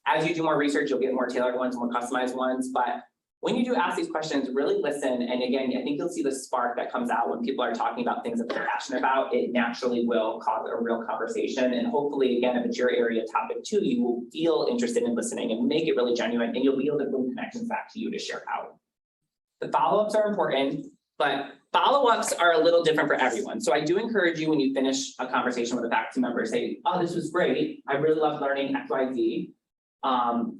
[SPEAKER 2] As you do more research, you'll get more tailored ones, more customized ones. But when you do ask these questions, really listen. And again, I think you'll see the spark that comes out when people are talking about things that they're passionate about. It naturally will cause a real conversation. And hopefully, again, if it's your area topic too, you will feel interested in listening and make it really genuine. And you'll be able to bring connections back to you to share out. The follow-ups are important, but follow-ups are a little different for everyone. So I do encourage you when you finish a conversation with a faculty member, say, oh, this was great. I really loved learning X, Y, Z.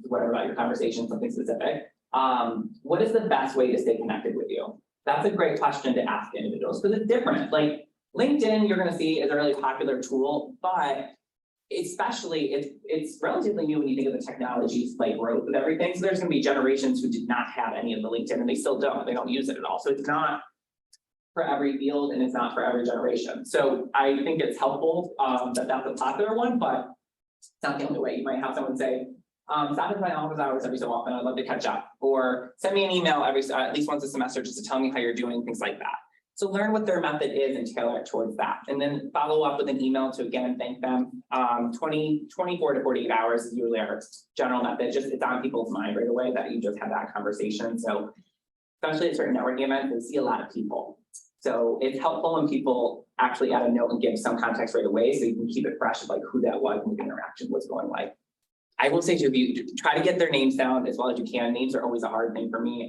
[SPEAKER 2] Whatever about your conversation, something specific. What is the best way to stay connected with you? That's a great question to ask individuals because it's different. Like LinkedIn, you're going to see is a really popular tool, but especially it's relatively new when you think of the technology's like growth with everything. So there's going to be generations who did not have any of the LinkedIn and they still don't. They don't use it at all. So it's not for every field and it's not for every generation. So I think it's helpful that that's a popular one, but it's not the only way. You might have someone say, stop in my office hours every so often, I'd love to catch up, or send me an email at least once a semester just to tell me how you're doing, things like that. So learn what their method is and tailor it towards that. And then follow up with an email to again thank them. 24 to 48 hours is usually our general method. Just it's on people's mind right away that you just had that conversation. So especially at certain networking events, we see a lot of people. So it's helpful when people actually add a note and give some context right away so you can keep it fresh of like who that was and the interaction was going like. I will say to you, try to get their names down as well as you can. Names are always a hard thing for me.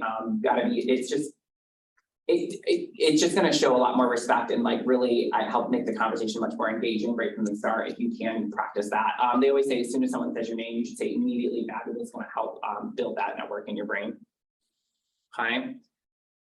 [SPEAKER 2] It's just going to show a lot more respect and like really I help make the conversation much more engaging right from the start if you can practice that. They always say as soon as someone says your name, you should say immediately back. It's going to help build that network in your brain. Okay.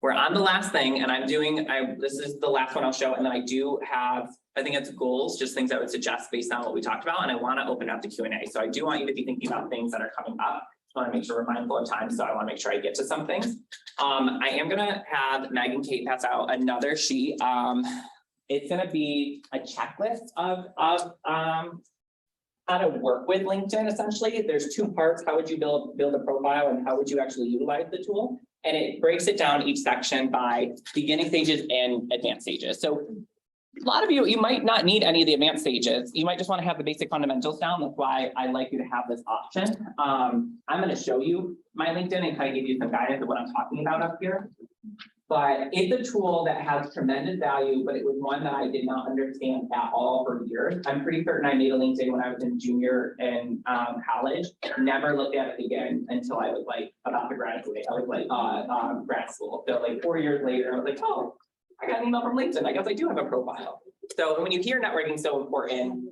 [SPEAKER 2] We're on the last thing and this is the last one I'll show. And then I do have, I think it's goals, just things I would suggest based on what we talked about. And I want to open up the Q&A. So I do want you to be thinking about things that are coming up. I want to make sure we're mindful of time. So I want to make sure I get to some things. I am going to have Meg and Kate pass out another sheet. It's going to be a checklist of how to work with LinkedIn. Essentially, there's two parts. How would you build a profile and how would you actually utilize the tool? And it breaks it down each section by beginning stages and advanced stages. So a lot of you might not need any of the advanced stages. You might just want to have the basic fundamentals down. That's why I like you to have this option. I'm going to show you my LinkedIn and kind of give you some guidance of what I'm talking about up here. But it's a tool that has tremendous value, but it was one that I did not understand at all for years. I'm pretty certain I made a LinkedIn when I was in junior in college. Never looked at it again until I was like about to graduate. I was like grad school. So like 4 years later, I was like, oh, I got an email from LinkedIn. I guess I do have a profile. So when you hear networking so important,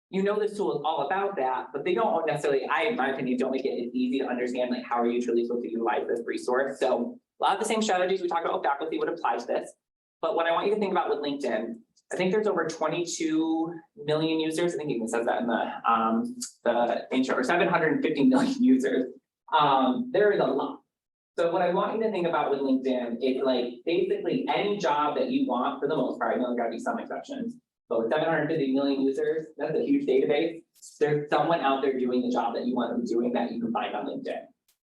[SPEAKER 2] you know this tool is all about that, but they don't necessarily, in my opinion, don't make it as easy to understand like how are you truly supposed to utilize this resource. So a lot of the same strategies we talked about with faculty would apply to this. But what I want you to think about with LinkedIn, I think there's over 22 million users. I think it even says that in the intro, or 750 million users. There is a lot. So what I want you to think about with LinkedIn is like basically any job that you want for the most part. I know there's got to be some exceptions, but with 750 million users, that's a huge database. There's someone out there doing the job that you want to be doing that you can find on LinkedIn.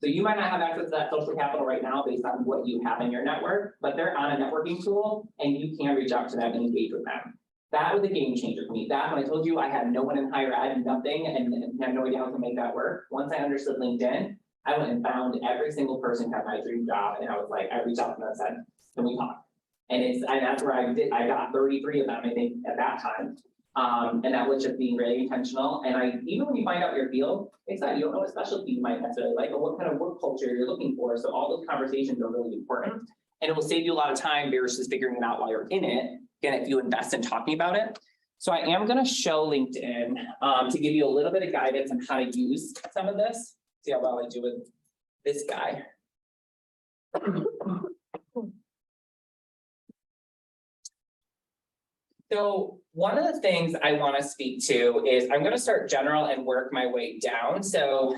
[SPEAKER 2] So you might not have access to that social capital right now based on what you have in your network, but they're on a networking tool and you can reach out to them and engage with them. That was a game changer for me. That when I told you I had no one in higher ed, nothing, and had no idea how to make that work. Once I understood LinkedIn, I went and found every single person who had my dream job, and I was like, I reached out to them and said, "Can we talk?" And that's where I did. I got 33 of them, I think, at that time. And that was just being really intentional. And even when you find out your field, it's that you don't know what specialty you might necessarily like or what kind of work culture you're looking for. So all those conversations are really important. And it will save you a lot of time versus figuring it out while you're in it. Again, if you invest in talking about it. So I am going to show LinkedIn to give you a little bit of guidance on how to use some of this. See how well I do with this guy. So one of the things I want to speak to is I'm going to start general and work my way down. So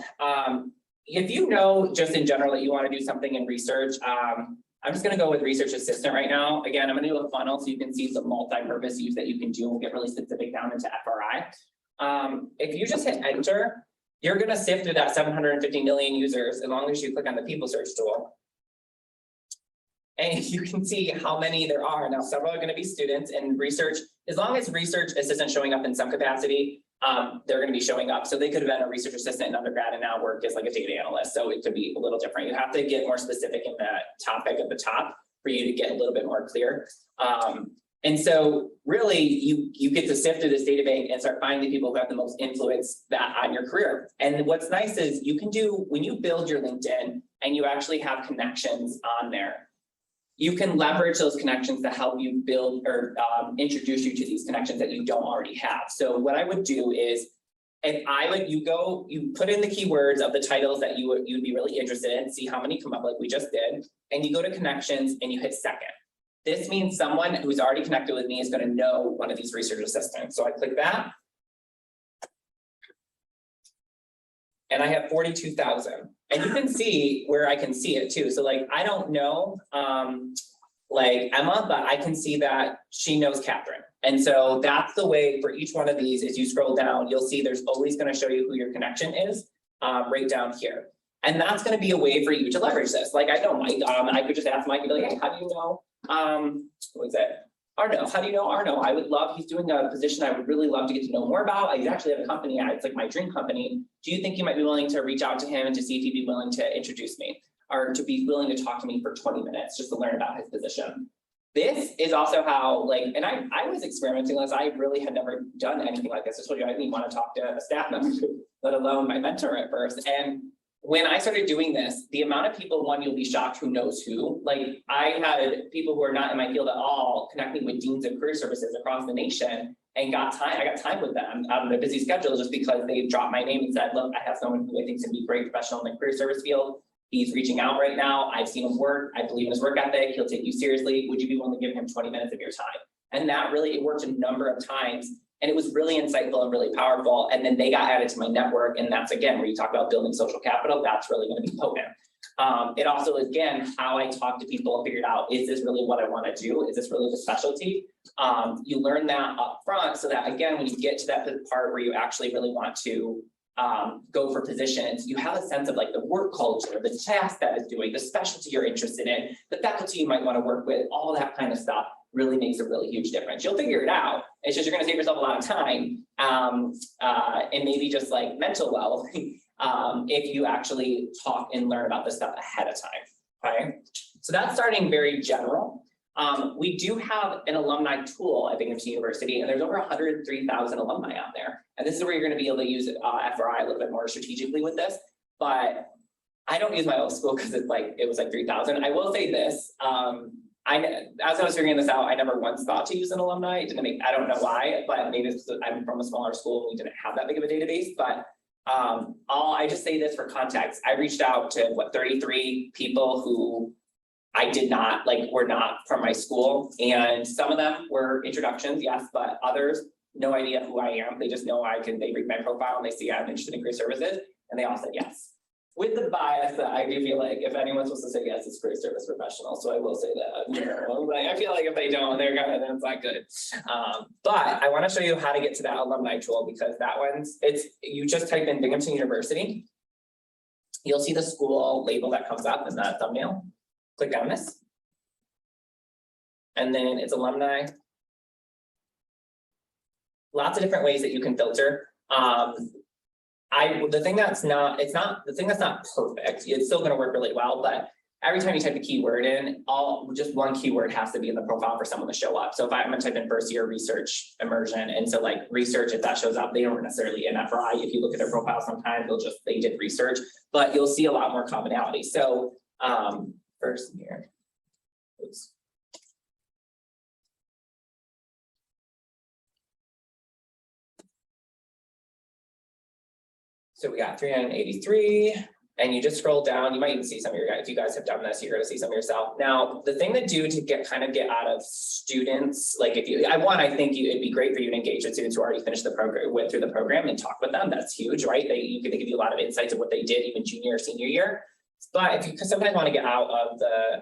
[SPEAKER 2] if you know just in general that you want to do something in research, I'm just going to go with research assistant right now. Again, I'm going to do a funnel so you can see some multi-purpose use that you can do. We'll get really specific down into FRI. If you just hit enter, you're going to sift through that 750 million users as long as you click on the people search tool. And you can see how many there are. Now, several are going to be students and research. As long as research assistant showing up in some capacity, they're going to be showing up. So they could have been a research assistant in undergrad and now work as like a data analyst. So it could be a little different. You have to get more specific in the topic at the top for you to get a little bit more clear. And so really you get to sift through this data bank and start finding the people who have the most influence on your career. And what's nice is you can do, when you build your LinkedIn and you actually have connections on there, you can leverage those connections to help you build or introduce you to these connections that you don't already have. So what I would do is, you put in the keywords of the titles that you'd be really interested in, see how many come up like we just did, and you go to connections and you hit second. This means someone who's already connected with me is going to know one of these research assistants. So I click that. And I have 42,000. And you can see where I can see it too. So like, I don't know, like Emma, but I can see that she knows Catherine. And so that's the way for each one of these. As you scroll down, you'll see there's always going to show you who your connection is right down here. And that's going to be a way for you to leverage this. Like I know Mike, I could just ask Mike and be like, hey, how do you know, what is it? Arno, how do you know Arno? I would love, he's doing a position I would really love to get to know more about. I actually have a company, it's like my dream company. Do you think you might be willing to reach out to him and to see if he'd be willing to introduce me or to be willing to talk to me for 20 minutes just to learn about his position? This is also how, like, and I was experimenting with this. I really had never done anything like this. I told you I didn't even want to talk to a staff member, let alone my mentor at first. And when I started doing this, the amount of people, one, you'll be shocked who knows who. Like I had people who are not in my field at all connecting with deans of career services across the nation and I got time with them out of their busy schedule just because they dropped my name and said, look, I have someone who I think is gonna be a great professional in the career service field. He's reaching out right now. I've seen him work. I believe in his work ethic. He'll take you seriously. Would you be willing to give him 20 minutes of your time? And that really, it worked a number of times. And it was really insightful and really powerful. And then they got added to my network. And that's, again, where you talk about building social capital, that's really going to be potent. It also, again, how I talk to people and figured out, is this really what I want to do? Is this really the specialty? You learn that up front so that, again, when you get to that part where you actually really want to go for positions, you have a sense of like the work culture, the task that is doing, the specialty you're interested in, the faculty you might want to work with, all that kind of stuff really makes a really huge difference. You'll figure it out. It's just you're going to save yourself a lot of time and maybe just like mental wealth if you actually talk and learn about this stuff ahead of time. Okay, so that's starting very general. We do have an alumni tool at Binghamton University, and there's over 103,000 alumni out there. And this is where you're going to be able to use FRI a little bit more strategically with this. But I don't use my old school because it was like 3,000. I will say this. As I was figuring this out, I never once thought to use an alumni. It didn't make, I don't know why, but maybe it's because I'm from a smaller school and we didn't have that big of a database. But I just say this for context. I reached out to 33 people who I did not were not from my school, and some of them were introductions, yes, but others, no idea who I am. They just know they read my profile and they see I'm interested in career services, and they all said yes. With the bias that I do feel like if anyone's supposed to say yes, it's career service professional. So I will say that. You know, I feel like if they don't, they're gonna, then it's not good. But I want to show you how to get to that alumni tool, because that one's you just type in Binghamton University. You'll see the school label that comes up in that thumbnail. Click on this. And then it's alumni. Lots of different ways that you can filter. The thing that's not perfect. It's still going to work really well, but every time you type a keyword in, just one keyword has to be in the profile for someone to show up. So if I'm going to type in first year research immersion, and so like research, if that shows up, they don't necessarily in FRI. If you look at their profile, sometimes they did research, but you'll see a lot more commonality. So first year. Oops. So we got 383, and you just scroll down. You might even see some of your guys. If you guys have done this, you're going to see some of yourself. Now, the thing to do to get out of students, like if you, I think it'd be great for you to engage with students who already finished the program, went through the program, and talk with them. That's huge, right? They give you a lot of insights of what they did even junior or senior year. But if you sometimes want to get out of the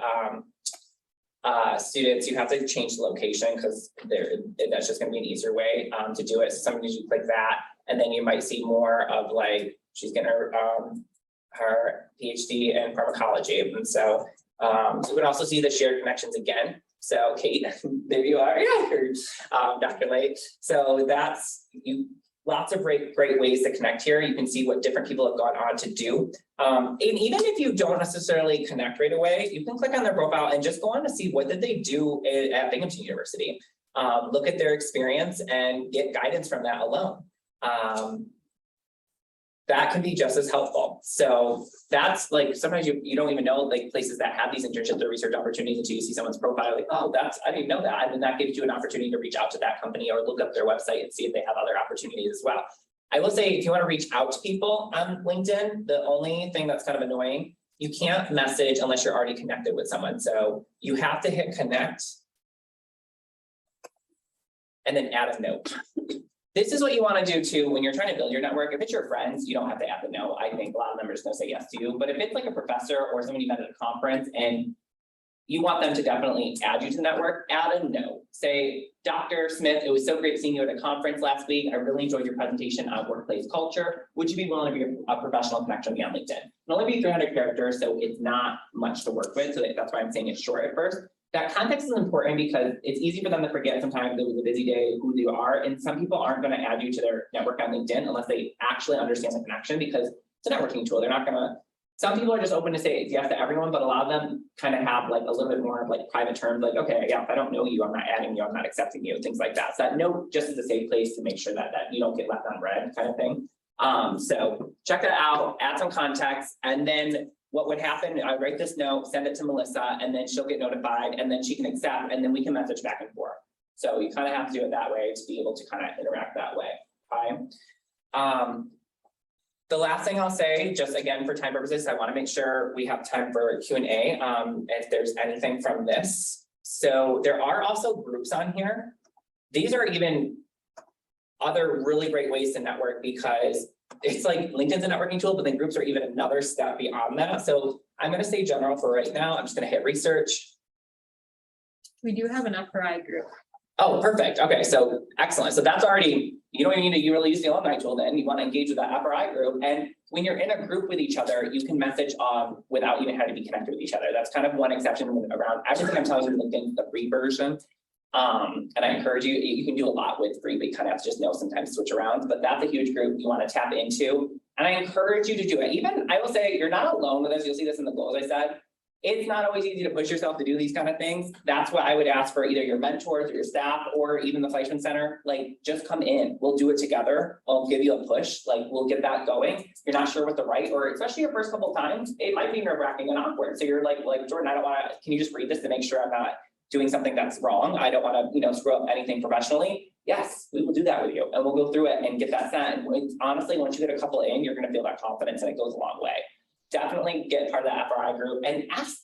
[SPEAKER 2] students, you have to change the location, because that's just going to be an easier way to do it. So sometimes you click that, and then you might see more of like, she's getting her PhD in pharmacology. And so you can also see the shared connections again. So Kate, there you are, yeah, Dr. Lake. So that's lots of great ways to connect here. You can see what different people have gone on to do. And even if you don't necessarily connect right away, you can click on their profile and just go on to see what did they do at Binghamton University. Look at their experience and get guidance from that alone. That can be just as helpful. So that's like, sometimes you don't even know like places that have these internships or research opportunities until you see someone's profile, like, oh, I didn't know that. And then that gives you an opportunity to reach out to that company or look up their website and see if they have other opportunities as well. I will say, if you want to reach out to people on LinkedIn, the only thing that's kind of annoying, you can't message unless you're already connected with someone. So you have to hit connect and then add a note. This is what you want to do too when you're trying to build your network. If it's your friends, you don't have to add the note. I think a lot of them are just going to say yes to you. But if it's like a professor or somebody you met at a conference and you want them to definitely add you to the network, add a note. Say, Dr. Smith, it was so great seeing you at a conference last week. I really enjoyed your presentation on workplace culture. Would you be willing to be a professional connection with me on LinkedIn? It'll only be 300 characters, so it's not much to work with. So that's why I'm saying it's short at first. That context is important because it's easy for them to forget sometimes it was a busy day, who you are. And some people aren't going to add you to their network on LinkedIn unless they actually understand the connection, because it's a networking tool. They're not going to. Some people are just open to say yes to everyone, but a lot of them kind of have like a little bit more of like private terms, like, okay, yeah, if I don't know you, I'm not adding you, I'm not accepting you, things like that. So that note just is a safe place to make sure that you don't get left on red kind of thing. So check that out, add some context, and then what would happen, I write this note, send it to Melissa, and then she'll get notified, and then she can accept, and then we can message back and forth. So you kind of have to do it that way to be able to kind of interact that way, okay? The last thing I'll say, just again, for time purposes, I want to make sure we have time for Q&A, if there's anything from this. So there are also groups on here. These are even other really great ways to network, because it's like LinkedIn's a networking tool, but then groups are even another step beyond that. So I'm going to say general for right now. I'm just going to hit research.
[SPEAKER 3] We do have an FRI group.
[SPEAKER 2] Oh, perfect. Okay, so excellent. So that's already, you don't even need to really use the alumni tool then. You want to engage with that FRI group. And when you're in a group with each other, you can message without even having to be connected with each other. That's kind of one exception around everything I'm telling you LinkedIn, the free version. And I encourage you, you can do a lot with free, but you kind of have to just know sometimes switch around. But that's a huge group you want to tap into. And I encourage you to do it. Even, I will say, you're not alone with this. You'll see this in the goals I said. It's not always easy to push yourself to do these kind of things. That's what I would ask for either your mentors or your staff or even the Fleishman Center. Like, just come in, we'll do it together. I'll give you a push, like we'll get that going. If you're not sure what to write, or especially your first couple of times, it might be nerve-wracking and awkward. So you're like Jordan, I don't want to, can you just read this to make sure I'm not doing something that's wrong? I don't want to, screw up anything professionally. Yes, we will do that with you, and we'll go through it and get that sent. And honestly, once you get a couple in, you're going to feel that confidence, and it goes a long way. Definitely get part of that FRI group and ask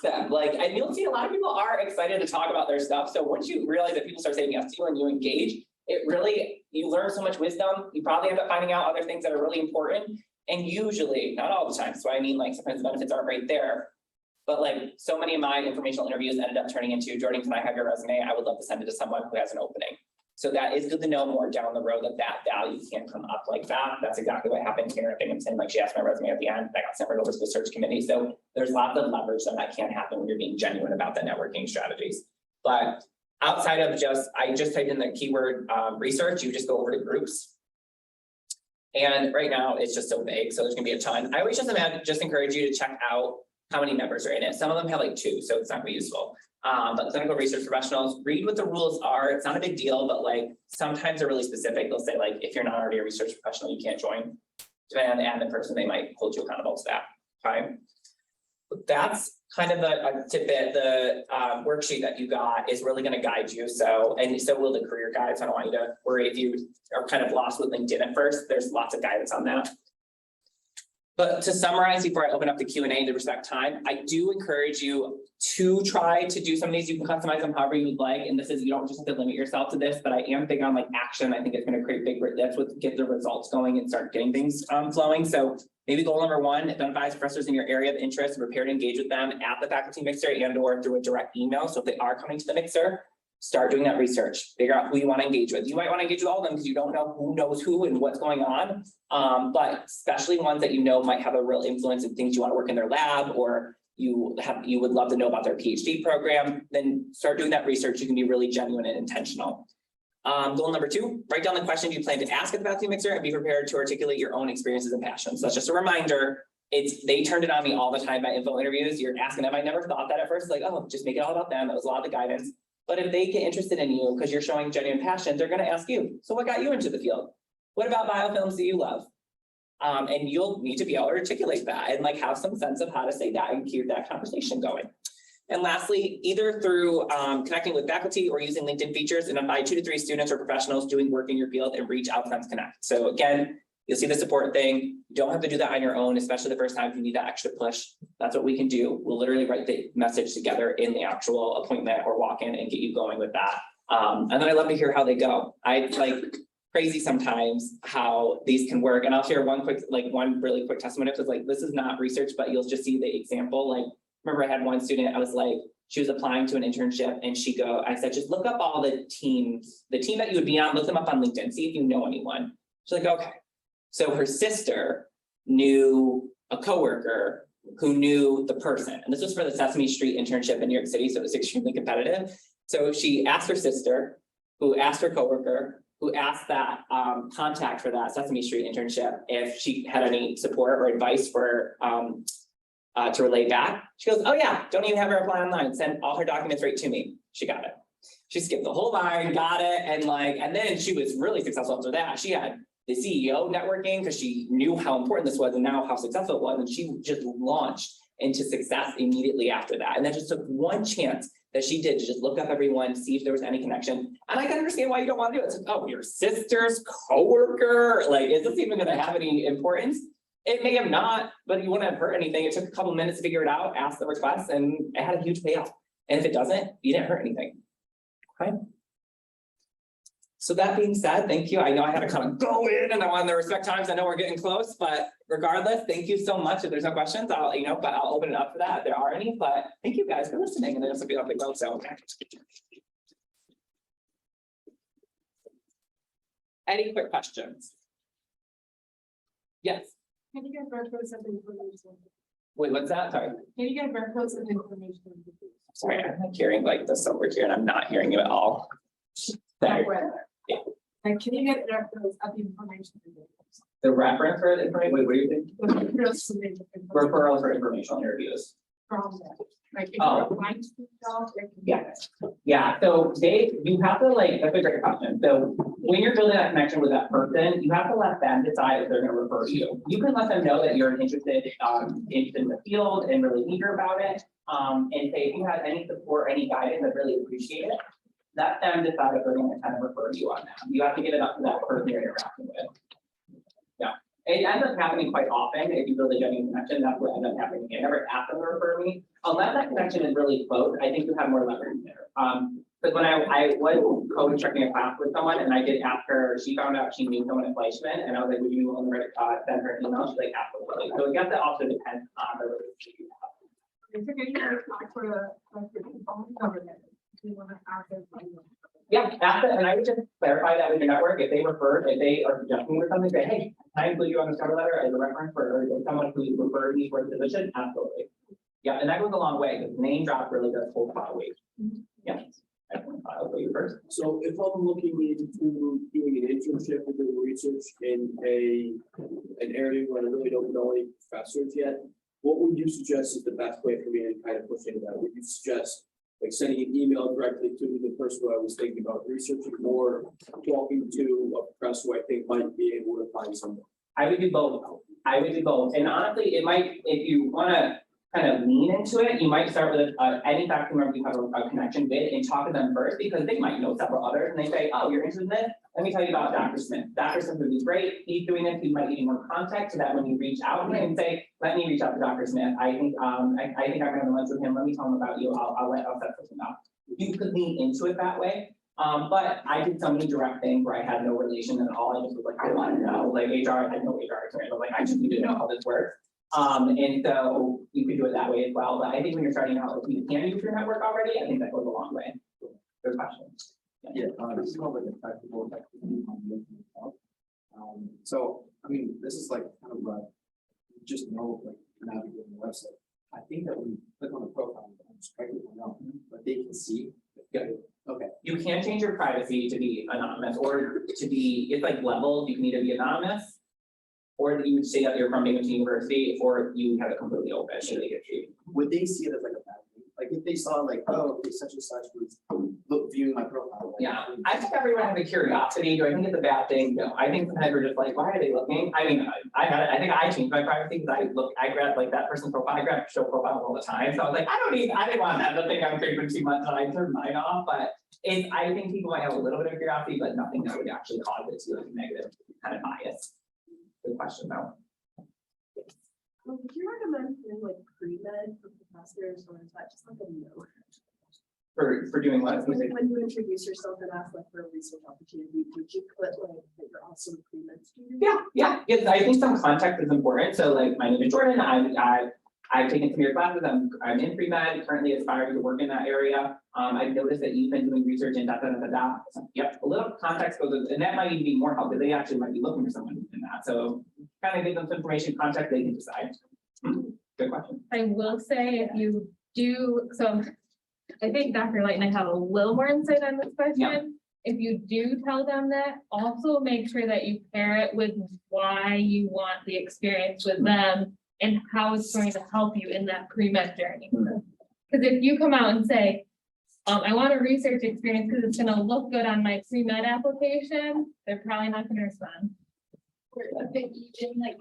[SPEAKER 2] them. And you'll see a lot of people are excited to talk about their stuff. So once you realize that people start saying yes to you and you engage, you learn so much wisdom. You probably end up finding out other things that are really important. And usually, not all the time, so I mean, sometimes the benefits aren't right there. But so many of my informational interviews ended up turning into, Jordan, can I have your resume? I would love to send it to someone who has an opening. So that is good to know more down the road that value can come up like that. That's exactly what happened here at Binghamton. She asked my resume at the end, I got sent right over to the search committee. So there's lots of leverage that can happen when you're being genuine about the networking strategies. But outside of I just typed in the keyword research, you just go over to groups. And right now it's just so vague, so there's gonna be a ton. I always just encourage you to check out how many members are in it. Some of them have 2, so it's not gonna be useful. But clinical research professionals, read what the rules are. It's not a big deal, but sometimes they're really specific. They'll say if you're not already a research professional, you can't join. Depending on the admin person, they might hold you accountable to that. Okay. But that's kind of a tidbit. The worksheet that you got is really going to guide you. And so will the career guides. I don't want you to worry if you are kind of lost with LinkedIn at first. There's lots of guidance on that. But to summarize, before I open up the Q&A to respect time, I do encourage you to try to do some of these. You can customize them however you would like. And this is, you don't just have to limit yourself to this, but I am big on action. I think it's going to create big lifts with get the results going and start getting things flowing. So maybe goal number 1, identify professors in your area of interest and prepare to engage with them at the faculty mixer and or through a direct email. So if they are coming to the mixer, start doing that research, figure out who you want to engage with. You might want to engage with all of them because you don't know who knows who and what's going on. But especially ones that might have a real influence in things you want to work in their lab, or you would love to know about their PhD program, then start doing that research. You can be really genuine and intentional. Goal number 2, write down the questions you plan to ask at the faculty mixer and be prepared to articulate your own experiences and passions. So that's just a reminder. They turned it on me all the time by info interviews. You're asking them. I never thought that at first. Oh, just make it all about them. That was a lot of the guidance. But if they get interested in you because you're showing genuine passion, they're going to ask you, so what got you into the field? What about biofilms do you love? And you'll need to be able to articulate that and have some sense of how to say that and keep that conversation going. And lastly, either through connecting with faculty or using LinkedIn features, and invite 2 to 3 students or professionals doing work in your field and reach out to them to connect. So again, you'll see the support thing. You don't have to do that on your own, especially the first time if you need that extra push. That's what we can do. We'll literally write the message together in the actual appointment or walk-in and get you going with that. And then I love to hear how they go. Crazy sometimes how these can work. And I'll share one really quick testimony because this is not research, but you'll just see the example. remember I had one student, I was like, she was applying to an internship and I said, just look up all the teams, the team that you would be on, look them up on LinkedIn, see if you know anyone. She's like, okay. So her sister knew a coworker who knew the person. And this was for the Sesame Street internship in New York City. So it was extremely competitive. So she asked her sister, who asked her coworker, who asked that contact for that Sesame Street internship if she had any support or advice for to relay back. She goes, oh yeah, don't even have her apply online, send all her documents right to me. She got it. She skipped the whole line, got it, and then she was really successful after that. She had the CEO networking because she knew how important this was and now how successful it was, and she just launched into success immediately after that. And that just took one chance that she did to just look up everyone, see if there was any connection. And I can understand why you don't want to do it. It's like, oh, your sister's coworker, like, is this even going to have any importance? It may have not, but you wouldn't have hurt anything. It took a couple minutes to figure it out, ask the request, and it had a huge payoff. And if it doesn't, you didn't hurt anything. Okay. So that being said, thank you. I know I had to kind of go in and I wanted to respect times. I know we're getting close, but regardless, thank you so much. If there's no questions, I'll open it up for that if there are any, but thank you guys for listening. And there's a bit of well, so any quick questions? Yes.
[SPEAKER 4] Can you get records of information?
[SPEAKER 2] Wait, what's that? Sorry.
[SPEAKER 4] Can you get records of information?
[SPEAKER 2] Sorry, I'm hearing like this over here and I'm not hearing you at all. Sorry. Yeah.
[SPEAKER 4] Like, can you get records of information?
[SPEAKER 2] The reference for the information, wait, what do you think?
[SPEAKER 4] The referrals to the information
[SPEAKER 2] Referrals for informational interviews.
[SPEAKER 4] from them. Like, if
[SPEAKER 2] Oh.
[SPEAKER 4] you're applying to the job, they can
[SPEAKER 2] Yeah.
[SPEAKER 4] get it.
[SPEAKER 2] Yeah, so you have to that's a great question. So when you're building that connection with that person, you have to let them decide if they're gonna refer you. You can let them know that you're interested in the field and really eager about it. And say if you have any support, any guidance, I'd really appreciate it. Let them decide if they're gonna kind of refer you on that. You have to get it up to that person you're interacting with. Yeah. It ends up happening quite often. If you really genuine connection, that's what ends up happening. I never ask them to refer me. Unless that connection is really close, I think you have more leverage there. But when I was co-instructing a class with someone and I did ask her, she found out she knew someone at Fleishman and I was like, would you be willing to send her an email? She's like, absolutely. So I guess it also depends on the relationship you have.
[SPEAKER 4] It's okay, you can apply for the government. You want to ask them.
[SPEAKER 2] Yeah, ask it, and I would just clarify that with your network. If they are suggesting or something, say, hey, can I include you on this cover letter as a reference for someone who referred me for the position? Absolutely. Yeah, and that goes a long way because name drop really does hold a lot of weight. Yeah. I'll go you first.
[SPEAKER 5] So if I'm looking into doing an internship or doing research in an area where I really don't know any professors yet, what would you suggest is the best way for me to kind of push into that? Would you suggest like sending an email directly to the person who I was thinking about researching, or talking to a professor who I think might be able to find someone?
[SPEAKER 2] I would do both. And honestly, it might, if you want to kind of lean into it, you might start with any faculty member you have a connection with and talk to them first because they might know several others and they say, oh, you're interested in this? Let me tell you about Dr. Smith. Dr. Smith would be great. He's doing this. He might need more contact so that when you reach out to him and say, let me reach out to Dr. Smith. I think I'm gonna lunch with him. Let me tell him about you. I'll set something up. You could lean into it that way. But I did so many direct things where I had no relation at all. I just was like, I want to know, like HR, I had no HR experience. I was like, I just need to know how this works. And so you could do it that way as well. But I think when you're starting out, if you can use your network already, I think that goes a long way. Good question.
[SPEAKER 6] Yeah, this is more like a practical. So, I mean, this is like kind of just know, like, navigating the website. I think that when you click on the profile, it's correctly know, but they can see. Yeah. Okay.
[SPEAKER 2] You can change your privacy to be anonymous or to be, it's like levels. You can either be anonymous or that you would say that you're from Binghamton University, or you have it completely open. So they get you.
[SPEAKER 6] Would they see it as like a bad thing? Like if they saw like, oh, okay, such and such was viewing my profile. Like,
[SPEAKER 2] Yeah, I think everyone has a curiosity. Do I think it's a bad thing? No, I think sometimes we're just like, why are they looking? I mean, I think I changed my privacy because I grab like that person's profile, I grab show profiles all the time. So I was like, I didn't want them to think I'm creeping too much, and I turned mine off. But I think people might have a little bit of curiosity, but nothing that would actually cause it to be like negative kind of bias. Good question though.
[SPEAKER 4] Would you recommend doing like pre-med for professors, or is that just like a no?
[SPEAKER 2] For doing what?
[SPEAKER 4] When you introduce yourself and ask like for a research opportunity, would you put like that you're also a pre-med student?
[SPEAKER 2] Yeah. I think some context is important. So like my name is Jordan. I've taken some of your classes, I'm in pre-med, currently aspiring to work in that area. I've noticed that you've been doing research in da, da, da, da, da. So, yep, a little context goes, and that might even be more helpful, they actually might be looking for someone in that, so kind of give them some information, context, they can decide. Good question.
[SPEAKER 3] I will say if you do, so I think Dr. Light and I have a little more insight on this question. If you do tell them that, also make sure that you pair it with why you want the experience with them and how it's going to help you in that pre-med journey. Because if you come out and say, I want a research experience because it's gonna look good on my pre-med application, they're probably not gonna respond.
[SPEAKER 1] Or if it even like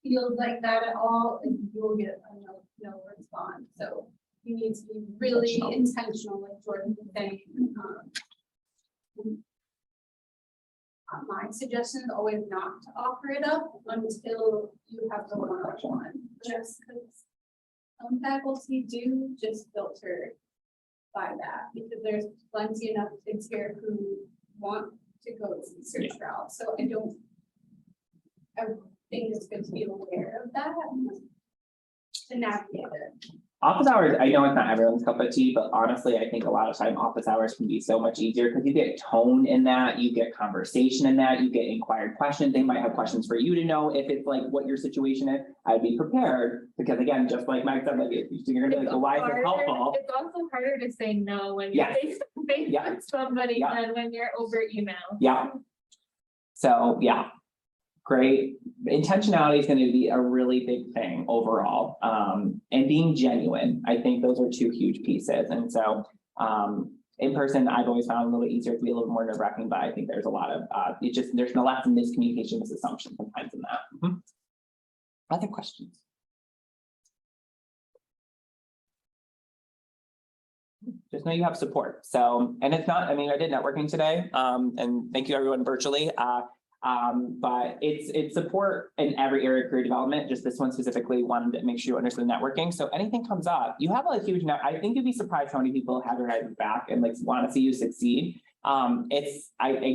[SPEAKER 1] feels like that at all, and you will get a no response. So you need to be really intentional, like Jordan was saying. My suggestion is always not to offer it up until you have the one-on-one, just because some faculty do just filter by that, because there's plenty enough kids here who want to go to the research route. So I think it's good to be aware of that to navigate it.
[SPEAKER 2] Office hours, I know it's not everyone's cup of tea, but honestly, I think a lot of time office hours can be so much easier because you get tone in that, you get conversation in that, you get inquired questions. They might have questions for you to know if it's like what your situation is. I'd be prepared because again, just like Mike said, like if you're gonna be like, well, why is it helpful?
[SPEAKER 3] It's also harder to say no when you're
[SPEAKER 2] Yes.
[SPEAKER 3] face to face
[SPEAKER 2] Yeah.
[SPEAKER 3] with somebody
[SPEAKER 2] Yeah.
[SPEAKER 3] than when you're over email.
[SPEAKER 2] Yeah. So, yeah. Great. Intentionality is going to be a really big thing overall. And being genuine. I think those are two huge pieces. And so, in person, I've always found it a little bit easier to be a little more nerve-wracking, but I think there's a lot of, there's a lot of miscommunication, misassumption sometimes in that. Other questions? Just know you have support. So, and it's not, I mean, I did networking today, and thank you everyone virtually. But it's support in every area of career development. Just this one specifically wanted to make sure you understand networking. So anything comes up, you have a huge net. I think you'd be surprised how many people have your guys' back and like want to see you succeed. I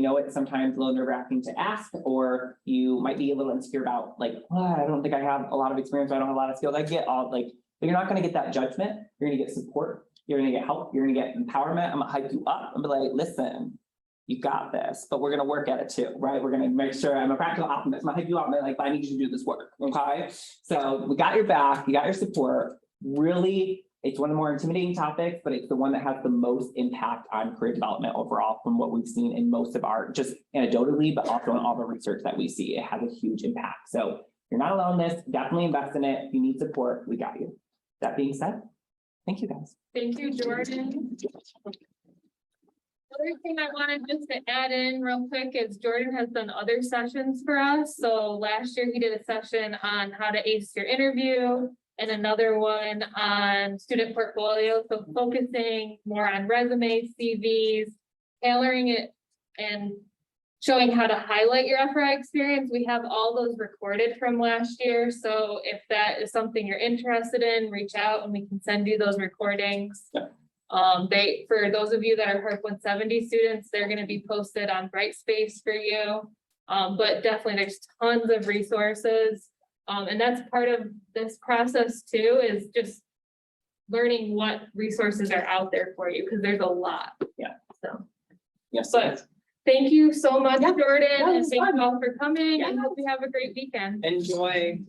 [SPEAKER 2] know it's sometimes a little nerve-wracking to ask, or you might be a little insecure about like, oh, I don't think I have a lot of experience, I don't have a lot of skills. I get all like, but you're not going to get that judgment. You're going to get support. You're going to get help. You're going to get empowerment. I'm gonna hype you up and be like, listen, you got this, but we're going to work at it too, right? We're going to make sure I'm a practical optimist. I'm going to hype you up and like, I need you to do this work. Okay. So we got your back, you got your support. Really, it's one of the more intimidating topics, but it's the one that has the most impact on career development overall from what we've seen in most of our, just anecdotally, but also in all the research that we see. It has a huge impact. So you're not alone in this, definitely invest in it. If you need support, we got you. That being said, thank you guys.
[SPEAKER 3] Thank you, Jordan. Other thing I wanted just to add in real quick is Jordan has done other sessions for us. So last year he did a session on how to ace your interview and another one on student portfolio. So focusing more on resumes, CVs, tailoring it and showing how to highlight your FRI experience. We have all those recorded from last year. So if that is something you're interested in, reach out and we can send you those recordings.
[SPEAKER 2] Yeah.
[SPEAKER 3] For those of you that are HERC 170 students, they're going to be posted on Brightspace for you. But definitely there's tons of resources. And that's part of this process too, is just learning what resources are out there for you, because there's a lot.
[SPEAKER 2] Yeah.
[SPEAKER 3] So,
[SPEAKER 2] Yes.
[SPEAKER 3] but thank you so much, Jordan, and
[SPEAKER 2] was
[SPEAKER 3] thank
[SPEAKER 2] fun.
[SPEAKER 3] you all for coming, and hope you have a great weekend.
[SPEAKER 2] Enjoy.